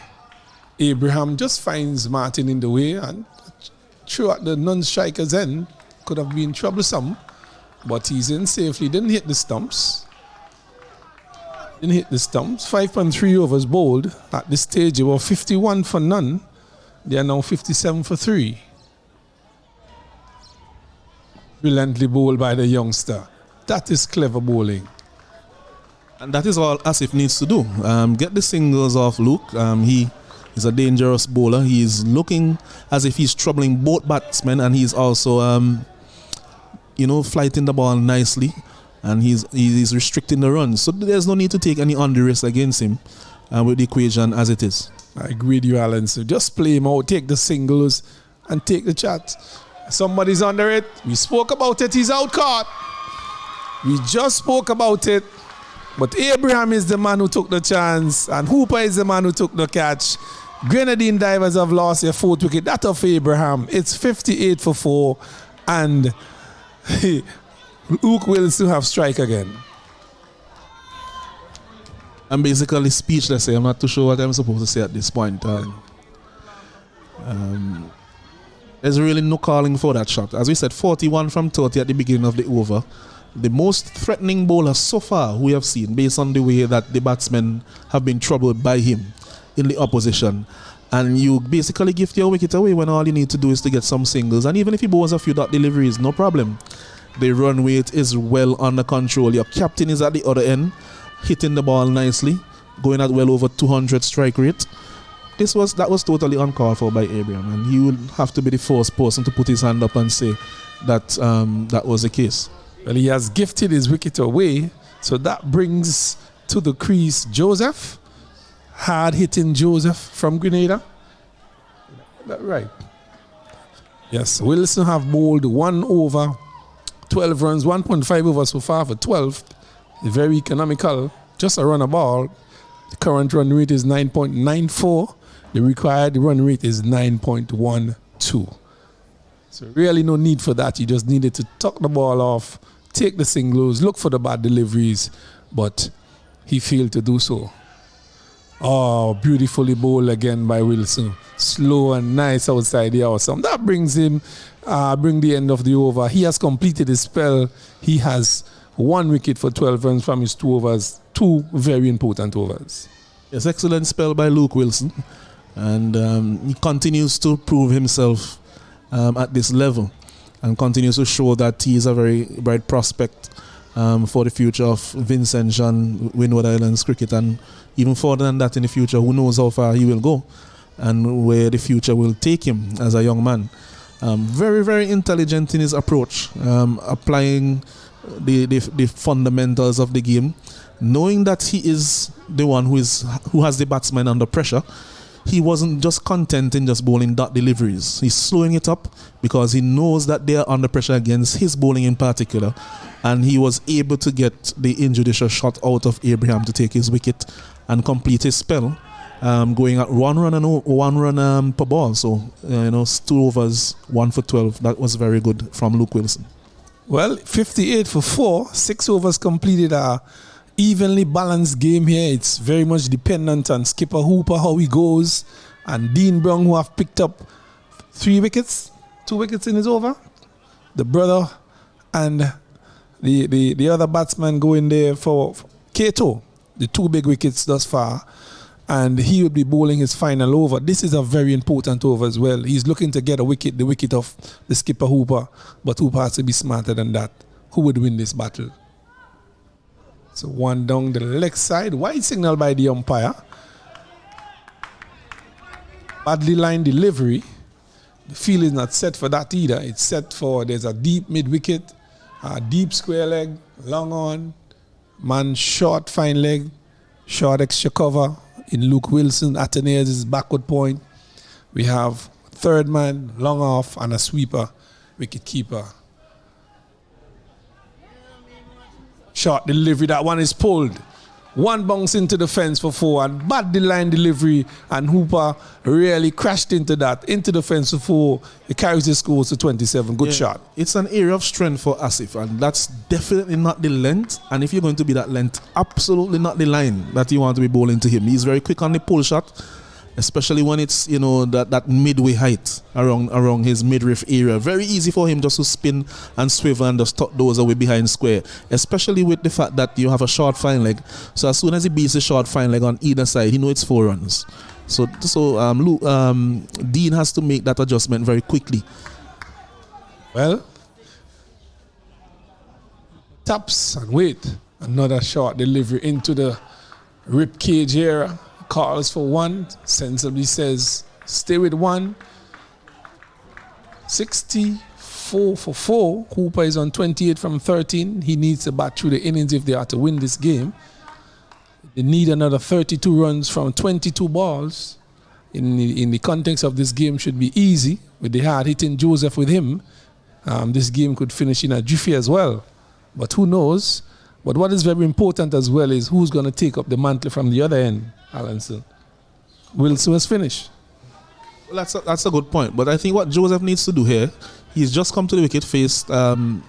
Abraham, just finds Martin in the way, and through at the non-striker's end could have been troublesome, but he's in safely. Didn't hit the stumps. 5.3 overs bowled. At this stage, they were 51 for none. They are now 57 for 3. Brilliantly bowled by the youngster. That is clever bowling. And that is all Asif needs to do. Get the singles off Luke. He is a dangerous bowler. He is looking as if he's troubling both batsmen, and he's also, flighting the ball nicely. And he's restricting the runs. So there's no need to take any undue risk against him with the equation as it is. I agree with you, Alan. So just play him out, take the singles, and take the chat. Somebody's under it. We spoke about it. He's out caught. We just spoke about it. But Abraham is the man who took the chance, and Hooper is the man who took the catch. Grenadine Divers have lost their 4th wicket. That of Abraham. It's 58 for 4. And Luke will still have strike again. I'm basically speechless. I'm not too sure what I'm supposed to say at this point. There's really no calling for that shot. As we said, 41 from 30 at the beginning of the over. the most threatening bowler so far we have seen, based on the way that the batsmen have been troubled by him in the opposition. And you basically give your wicket away when all you need to do is to get some singles. And even if he bowls a few dot deliveries, no problem. The run rate is well under control. Your captain is at the other end, hitting the ball nicely, going at well over 200 strike rate. That was totally uncalled for by Abraham, and he will have to be the first person to put his hand up and say that that was the case. Well, he has gifted his wicket away, so that brings to the crease Joseph. Hard-hitting Joseph from Grenada. That right? Yes, Wilson have bowled 1 over 12 runs, 1.5 over so far for 12th. Very economical, just a run a ball. The current run rate is 9.94. The required run rate is 9.12. So really no need for that. You just needed to tuck the ball off, take the singles, look for the bad deliveries, but he failed to do so. Oh, beautifully bowled again by Wilson. Slow and nice outside the awesome. That brings him, bring the end of the over. He has completed his spell. He has 1 wicket for 12 runs from his 2 overs. 2 very important overs. Yes, excellent spell by Luke Wilson. And he continues to prove himself at this level and continues to show that he is a very bright prospect for the future of Vincent and Windward Islands cricket, and even further than that in the future. Who knows how far he will go and where the future will take him as a young man. Very, very intelligent in his approach, applying the fundamentals of the game, knowing that he is the one who has the batsman under pressure. He wasn't just content in just bowling dot deliveries. He's slowing it up because he knows that they are under pressure against his bowling in particular. And he was able to get the injudicious shot out of Abraham to take his wicket and complete his spell, going at 1 run per ball. So, 2 overs, 1 for 12. That was very good from Luke Wilson. Well, 58 for 4, 6 overs completed. Evenly balanced game here. It's very much dependent on skipper Hooper, how he goes, and Dean Brown, who have picked up 3 wickets, 2 wickets in his over. The brother and the other batsman going there for Kato, the 2 big wickets thus far, and he will be bowling his final over. This is a very important over as well. He's looking to get a wicket, the wicket of the skipper Hooper, but Hooper has to be smarter than that. Who would win this battle? So 1 down the leg side. Wide signal by the umpire. Badly lined delivery. The field is not set for that either. It's set for, there's a deep mid-wicket, a deep square leg, long on, man short fine leg, short extra cover in Luke Wilson. Atena's backward point. We have 3rd man, long off, and a sweeper, wicket keeper. Short delivery, that one is pulled. 1 bounce into the fence for 4, and badly line delivery, and Hooper really crashed into the fence for 4. He carries his scores to 27. Good shot. It's an area of strength for Asif, and that's definitely not the length. And if you're going to be that length, absolutely not the line that you want to be bowling to him. He's very quick on the pull shot, especially when it's that midway height around his midriff area. Very easy for him just to spin and swivel and just tuck those away behind square, especially with the fact that you have a short fine leg. So as soon as he beats the short fine leg on either side, he knows it's 4 runs. So Dean has to make that adjustment very quickly. Well, taps and wait. Another short delivery into the rib cage area. Calls for 1, sensibly says stay with 1. 64 for 4. Hooper is on 28 from 13. He needs to bat through the innings if they are to win this game. They need another 32 runs from 22 balls. In the context of this game should be easy. With the hard hitting Joseph with him, this game could finish in a jiffy as well. But who knows? But what is very important as well is who's going to take up the mantle from the other end. Alanson. Wilson has finished. Well, that's a good point. But I think what Joseph needs to do here, he's just come to the wicket, faced 1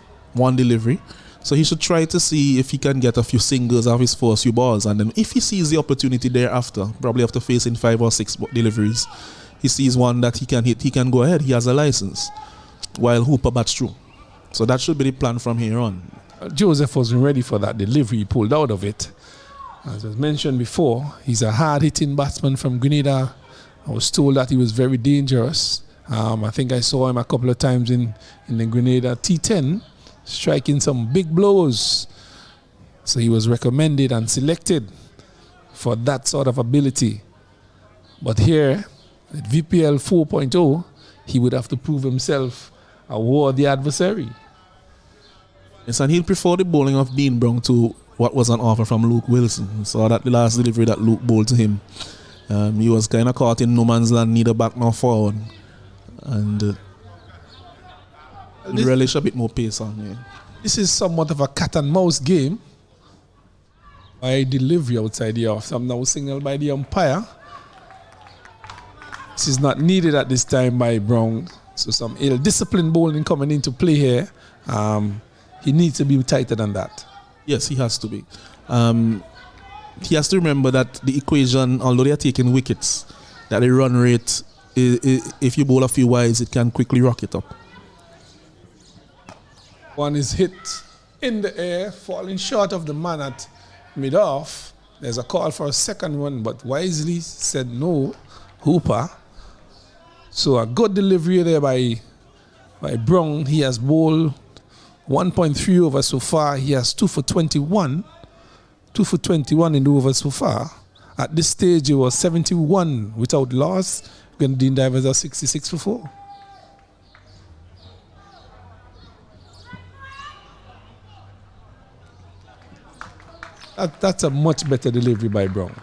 delivery. So he should try to see if he can get a few singles off his first few balls. And then if he sees the opportunity thereafter, probably after facing 5 or 6 deliveries, he sees one that he can hit, he can go ahead. He has a license while Hooper bats through. So that should be the plan from here on. Joseph wasn't ready for that delivery. He pulled out of it. As was mentioned before, he's a hard-hitting batsman from Grenada. I was told that he was very dangerous. I think I saw him a couple of times in the Grenada T10, striking some big blows. So he was recommended and selected for that sort of ability. But here, at VPL 4.0, he would have to prove himself a worthy adversary. Yes, and he'll prefer the bowling of Dean Brown to what was on offer from Luke Wilson. So that the last delivery that Luke bowled to him, he was kind of caught in no man's land, neither back nor forward. And relish a bit more pace on here. This is somewhat of a cat and mouse game. By delivery outside the off. Some now signaled by the umpire. This is not needed at this time by Brown. So some ill-disciplined bowling coming into play here. He needs to be tighter than that. Yes, he has to be. He has to remember that the equation, although they are taking wickets, that the run rate, if you bowl a few wides, it can quickly rock it up. One is hit in the air, falling short of the man at mid-off. There's a call for a second one, but wisely said no, Hooper. So a good delivery there by Brown. He has bowled 1.3 over so far. He has 2 for 21. 2 for 21 in the over so far. At this stage, it was 71 without loss. Grenadine Divers are 66 for 4. That's a much better delivery by Brown.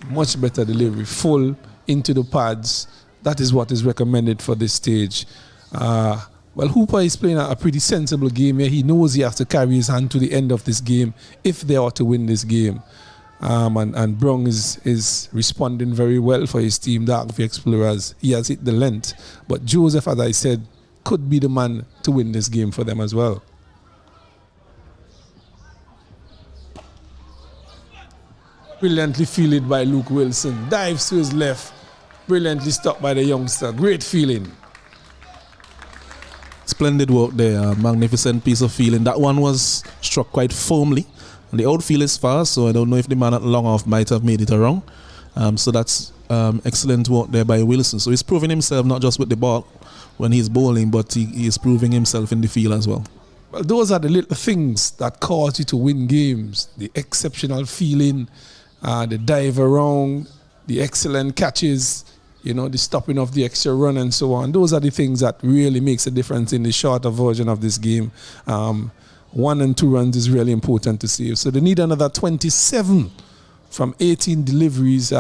Much better delivery. Full into the pads. That is what is recommended for this stage. Well, Hooper is playing a pretty sensible game here. He knows he has to carry his hand to the end of this game if they are to win this game. And Brown is responding very well for his team, the Arcview Explorers. He has hit the length. But Joseph, as I said, could be the man to win this game for them as well. Brilliantly fielded by Luke Wilson. Dives to his left. Brilliantly stopped by the youngster. Great feeling. Splendid work there. Magnificent piece of fielding. That one was struck quite firmly. And the outfield is fast, so I don't know if the man at long off might have made it wrong. So that's excellent work there by Wilson. So he's proving himself not just with the ball when he's bowling, but he is proving himself in the field as well. Well, those are the little things that cause you to win games. The exceptional feeling, the dive around, the excellent catches, the stopping of the extra run and so on. Those are the things that really makes a difference in the shorter version of this game. 1 and 2 runs is really important to save. So they need another 27 from 18 deliveries.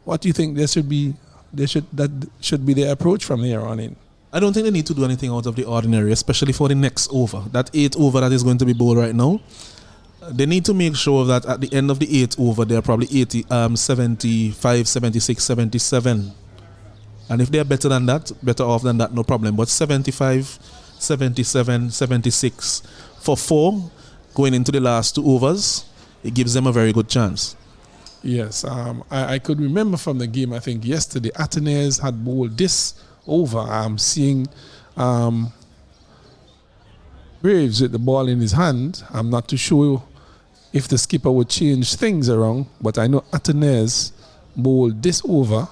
What do you think that should be their approach from here on in? I don't think they need to do anything out of the ordinary, especially for the next over. That 8th over that is going to be bowled right now. They need to make sure that at the end of the 8th over, they're probably 75, 76, 77. And if they're better off than that, no problem. But 75, 77, 76 for 4 going into the last 2 overs, it gives them a very good chance. Yes, I could remember from the game, I think yesterday, Atenes had bowled this over. I'm seeing Graves with the ball in his hand. I'm not too sure if the skipper would change things around, but I know Atenes bowled this over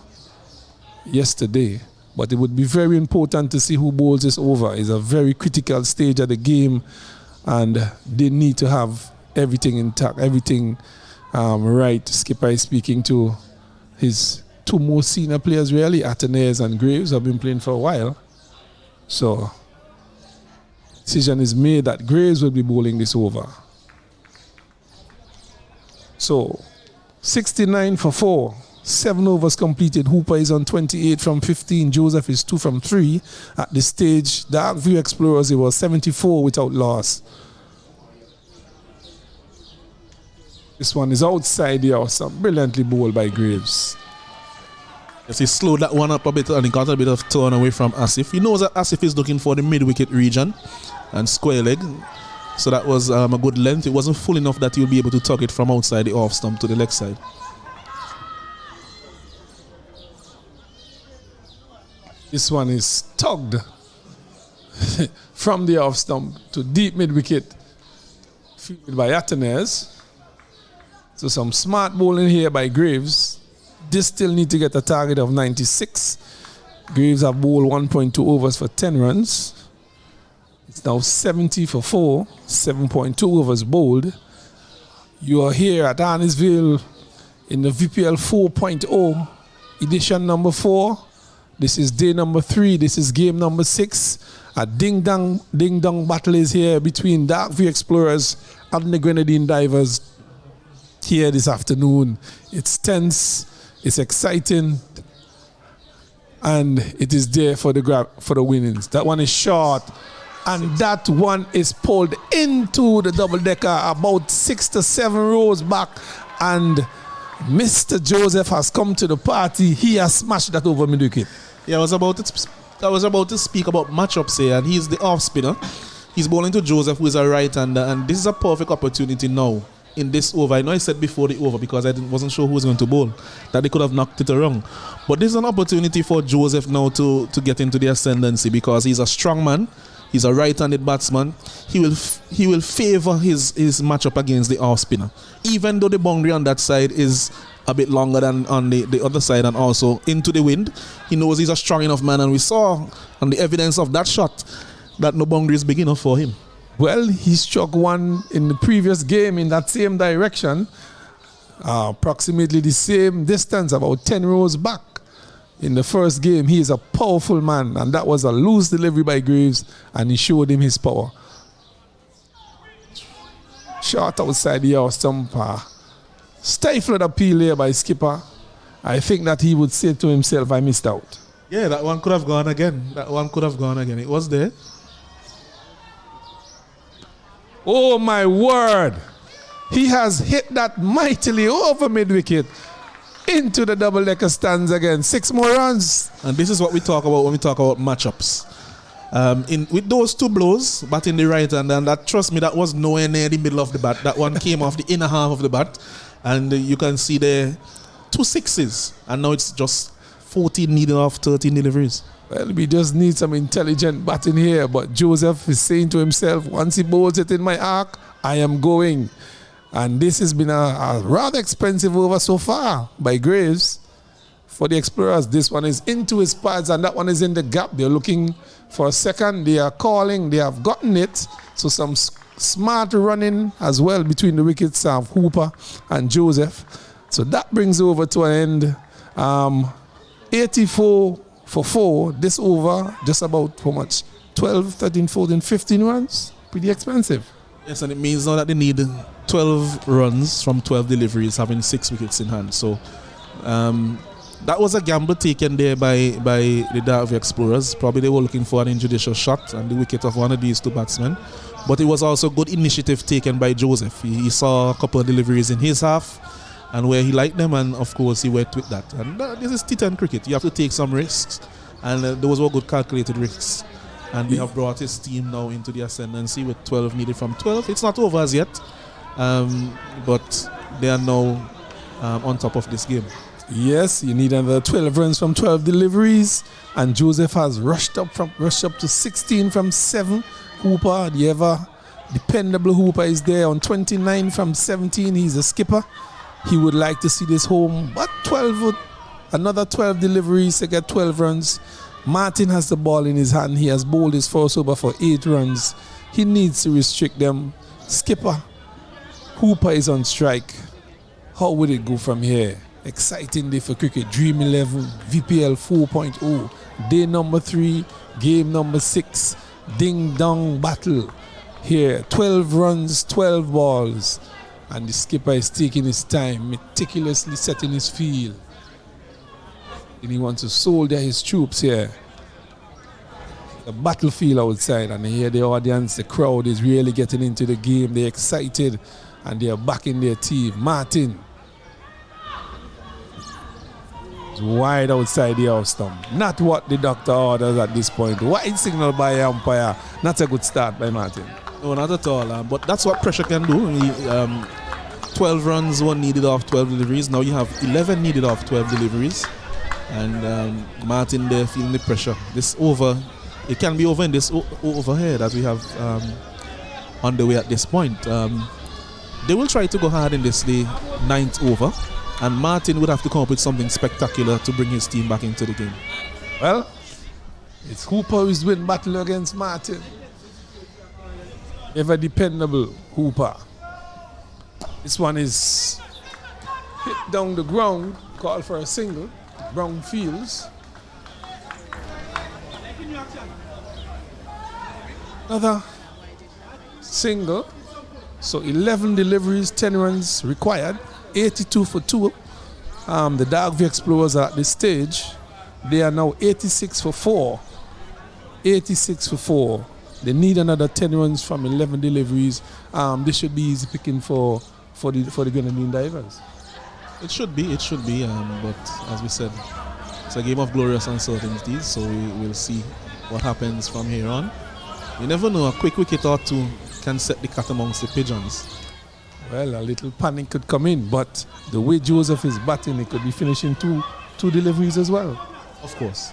yesterday. But it would be very important to see who bowls this over. It's a very critical stage of the game, and they need to have everything intact, everything right. Skipper is speaking to his 2 most senior players, really. Atenes and Graves have been playing for a while. So, decision is made that Graves will be bowling this over. So, 69 for 4. 7 overs completed. Hooper is on 28 from 15. Joseph is 2 from 3. At this stage, the Arcview Explorers, it was 74 without loss. This one is outside the house. Brilliantly bowled by Graves. Yes, he slowed that one up a bit and he got a bit of turn away from Asif. He knows that Asif is looking for the mid-wicket region and square leg. So that was a good length. It wasn't full enough that he'll be able to tug it from outside the off stump to the leg side. This one is tugged from the off stump to deep mid-wicket. Fielded by Atenes. So some smart bowling here by Graves. This still need to get a target of 96. Graves have bowled 1.2 overs for 10 runs. It's now 70 for 4, 7.2 overs bowled. You are here at Arnisville in the VPL 4.0 edition number 4. This is day number 3. This is game number 6. A ding-dong battle is here between Dark View Explorers and the Grenadine Divers here this afternoon. It's tense, it's exciting, and it is there for the winnings. That one is short, and that one is pulled into the double-decker about 6 to 7 rows back, and Mr. Joseph has come to the party. He has smashed that over mid-wicket. Yeah, I was about to speak about matchups here, and he's the off spinner. He's bowling to Joseph, who is a right-hander, and this is a perfect opportunity now in this over. I know I said before the over, because I wasn't sure who was going to bowl, that they could have knocked it around. But this is an opportunity for Joseph now to get into the ascendancy, because he's a strong man. He's a right-handed batsman. He will favour his matchup against the off spinner, even though the boundary on that side is a bit longer than on the other side, and also into the wind. He knows he's a strong enough man, and we saw on the evidence of that shot that no boundary is big enough for him. Well, he struck one in the previous game in that same direction, approximately the same distance, about 10 rows back. In the first game, he is a powerful man, and that was a loose delivery by Graves, and he showed him his power. Short outside the house stump. Stifled appeal here by skipper. I think that he would say to himself, I missed out. Yeah, that one could have gone again. It was there. Oh my word! He has hit that mightily over mid-wicket into the double-decker stands again. 6 more runs. And this is what we talk about when we talk about matchups. With those 2 blows, batting the right hand, and that, trust me, that was nowhere near the middle of the bat. That one came off the inner half of the bat, and you can see there 2 sixes, and now it's just 14 needed off 13 deliveries. Well, we just need some intelligent batting here, but Joseph is saying to himself, once he bowls it in my arc, I am going. And this has been a rather expensive over so far by Graves. For the Explorers, this one is into his pads, and that one is in the gap. They're looking for a second. They are calling. They have gotten it. So some smart running as well between the wickets of Hooper and Joseph. So that brings over to an end. 84 for 4. This over, just about how much? 12, 13, 14, 15 runs. Pretty expensive. Yes, and it means now that they need 12 runs from 12 deliveries, having 6 wickets in hand. So that was a gamble taken there by the Dark View Explorers. Probably they were looking for an injudicious shot and the wicket of one of these 2 batsmen. But it was also good initiative taken by Joseph. He saw a couple of deliveries in his half, and where he liked them, and of course he went with that. And this is T10 cricket. You have to take some risks, and those were good calculated risks. And they have brought his team now into the ascendancy with 12 needed from 12. It's not over as yet, but they are now on top of this game. Yes, you need another 12 runs from 12 deliveries, and Joseph has rushed up to 16 from 7. Hooper, the ever dependable Hooper, is there on 29 from 17. He's a skipper. He would like to see this home, but another 12 deliveries to get 12 runs. Martin has the ball in his hand. He has bowled his first over for 8 runs. He needs to restrict them. Skipper, Hooper is on strike. How would it go from here? Exciting day for cricket. Dream 11, VPL 4.0. Day number 3, game number 6. Ding-dong battle. Here, 12 runs, 12 balls. And the skipper is taking his time, meticulously setting his field. And he wants to soldier his troops here. The battlefield outside, and here the audience, the crowd is really getting into the game. They're excited, and they are backing their team. Martin. It's wide outside the house stump. Not what the doctor orders at this point. Wide signal by the umpire. Not a good start by Martin. No, not at all. But that's what pressure can do. 12 runs were needed off 12 deliveries. Now you have 11 needed off 12 deliveries. And Martin there feeling the pressure. This over, it can be over in this over here that we have on the way at this point. They will try to go hard in this, the 9th over, and Martin would have to come up with something spectacular to bring his team back into the game. Well, it's Hooper who's doing battle against Martin. Ever dependable Hooper. This one is hit down the ground, called for a single. Brown Fields. Another single. So 11 deliveries, 10 runs required, 82 for 2. The Dagview Explorers are at this stage. They are now 86 for 4. 86 for 4. They need another 10 runs from 11 deliveries. This should be easy picking for the Grenadine Divers. It should be, but as we said, it's a game of glorious uncertainties, so we'll see what happens from here on. You never know, a quick wicket or two can set the cat amongst the pigeons. Well, a little panic could come in, but the way Joseph is batting, he could be finishing two deliveries as well. Of course.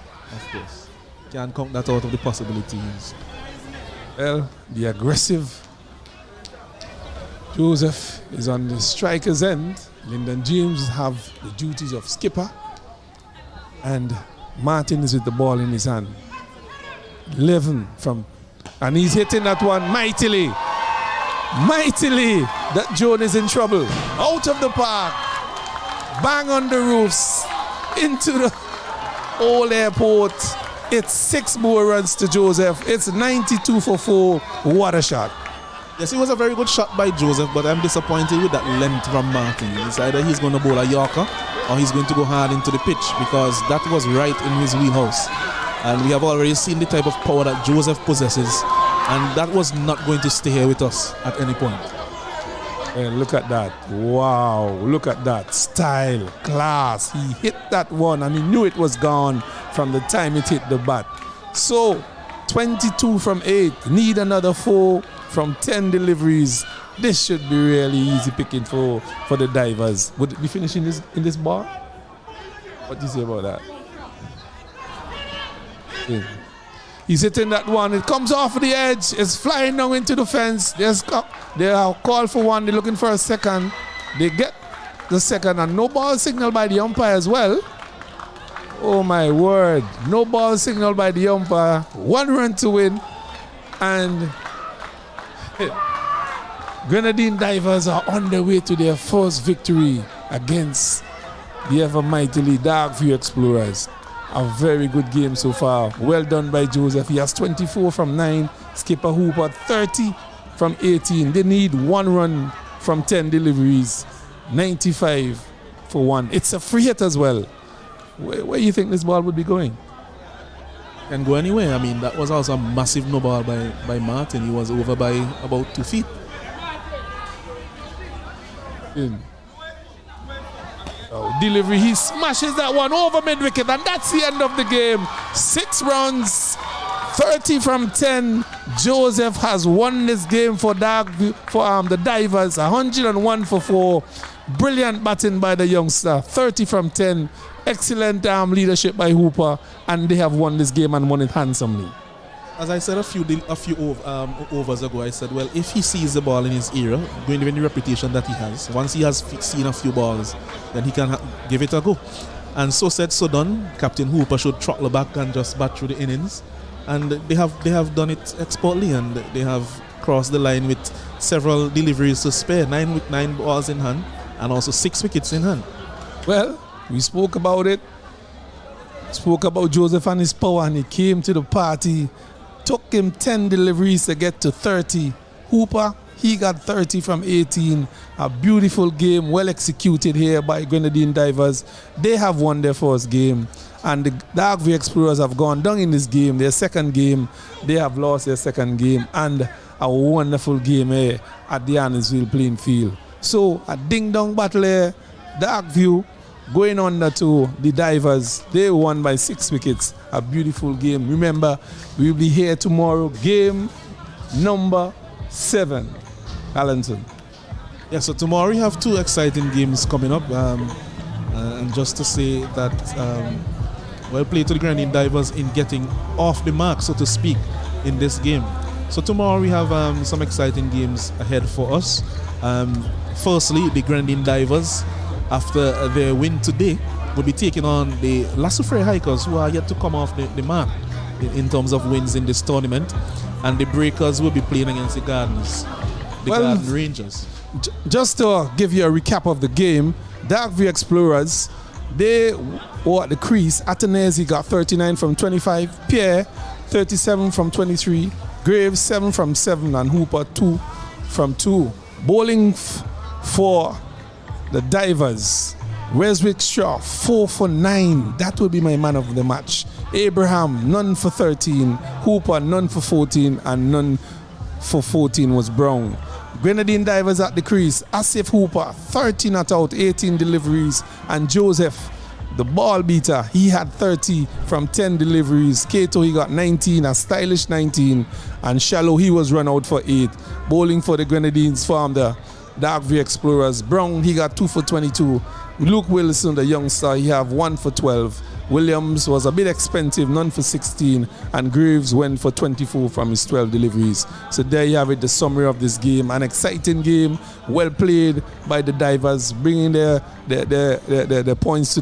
Can't count that out of the possibilities. Well, the aggressive Joseph is on the striker's end. Lyndon James have the duties of skipper, and Martin is with the ball in his hand. 11 from, and he's hitting that one mightily. That Joan is in trouble. Out of the park, bang on the roofs, into the old airport. It's 6 more runs to Joseph. It's 92 for 4. What a shot. Yes, it was a very good shot by Joseph, but I'm disappointed with that length from Martin. It's either he's going to bowl a Yorker or he's going to go hard into the pitch, because that was right in his wheelhouse. And we have already seen the type of power that Joseph possesses, and that was not going to stay here with us at any point. Look at that. Wow, look at that. Style, class. He hit that one and he knew it was gone from the time it hit the bat. So, 22 from 8. Need another 4 from 10 deliveries. This should be really easy picking for the Divers. Would it be finishing in this bar? What do you say about that? Yeah. He's hitting that one. It comes off the edge. It's flying down into the fence. They are called for one. They're looking for a second. They get the second, and no ball signal by the umpire as well. Oh my word. No ball signal by the umpire. 1 run to win. And Grenadine Divers are on their way to their first victory against the ever mightily Dagview Explorers. A very good game so far. Well done by Joseph. He has 24 from 9. Skipper Hooper 30 from 18. They need 1 run from 10 deliveries. 95 for 1. It's a free hit as well. Where do you think this ball would be going? Can go anywhere. I mean, that was also a massive no ball by Martin. He was over by about 2 feet. Delivery, he smashes that one over mid-wicket, and that's the end of the game. 6 runs, 30 from 10. Joseph has won this game for the Divers, 101 for 4. Brilliant batting by the youngster, 30 from 10. Excellent leadership by Hooper, and they have won this game and won it handsomely. As I said a few overs ago, I said, well, if he sees the ball in his era, going to win the reputation that he has, once he has seen a few balls, then he can give it a go. And so said, so done. Captain Hooper should throttle back and just bat through the innings. And they have done it expertly, and they have crossed the line with several deliveries to spare, 9 balls in hand, and also 6 wickets in hand. Well, we spoke about it. Spoke about Joseph and his power, and he came to the party. Took him 10 deliveries to get to 30. Hooper, he got 30 from 18. A beautiful game, well executed here by Grenadine Divers. They have won their first game, and the Dagview Explorers have gone down in this game, their second game. They have lost their second game, and a wonderful game here at the Annisville playing field. So a ding-dong battle here. Dagview going under to the Divers. They won by 6 wickets. A beautiful game. Remember, we'll be here tomorrow. Game number 7. Allenson. Yeah, so tomorrow we have 2 exciting games coming up. And just to say that well played to the Grenadine Divers in getting off the mark, so to speak, in this game. So tomorrow we have some exciting games ahead for us. Firstly, the Grenadine Divers, after their win today, will be taking on the Lassufre Hikers, who are yet to come off the mark in terms of wins in this tournament. And the Breakers will be playing against the Gardens, Garden Rangers. Just to give you a recap of the game, Darkview Explorers, they were at the crease. Atenezi got 39 from 25, Pierre 37 from 23, Graves 7 from 7, and Hooper 2 from 2. Bowling for the Divers, Reswick Shaw 4 for 9. That will be my man of the match. Abraham none for 13, Hooper none for 14, and none for 14 was Brown. Grenadine Divers at the crease, Asif Hooper 13 not out, 18 deliveries, and Joseph, the ball beater, he had 30 from 10 deliveries. Kato, he got 19, a stylish 19, and Shallow, he was run out for 8. Bowling for the Grenadines from the Darkview Explorers, Brown, he got 2 for 22. Luke Wilson, the youngster, he have 1 for 12. Williams was a bit expensive, none for 16, and Graves went for 24 from his 12 deliveries. So there you have it, the summary of this game. An exciting game, well played by the Divers, bringing their points to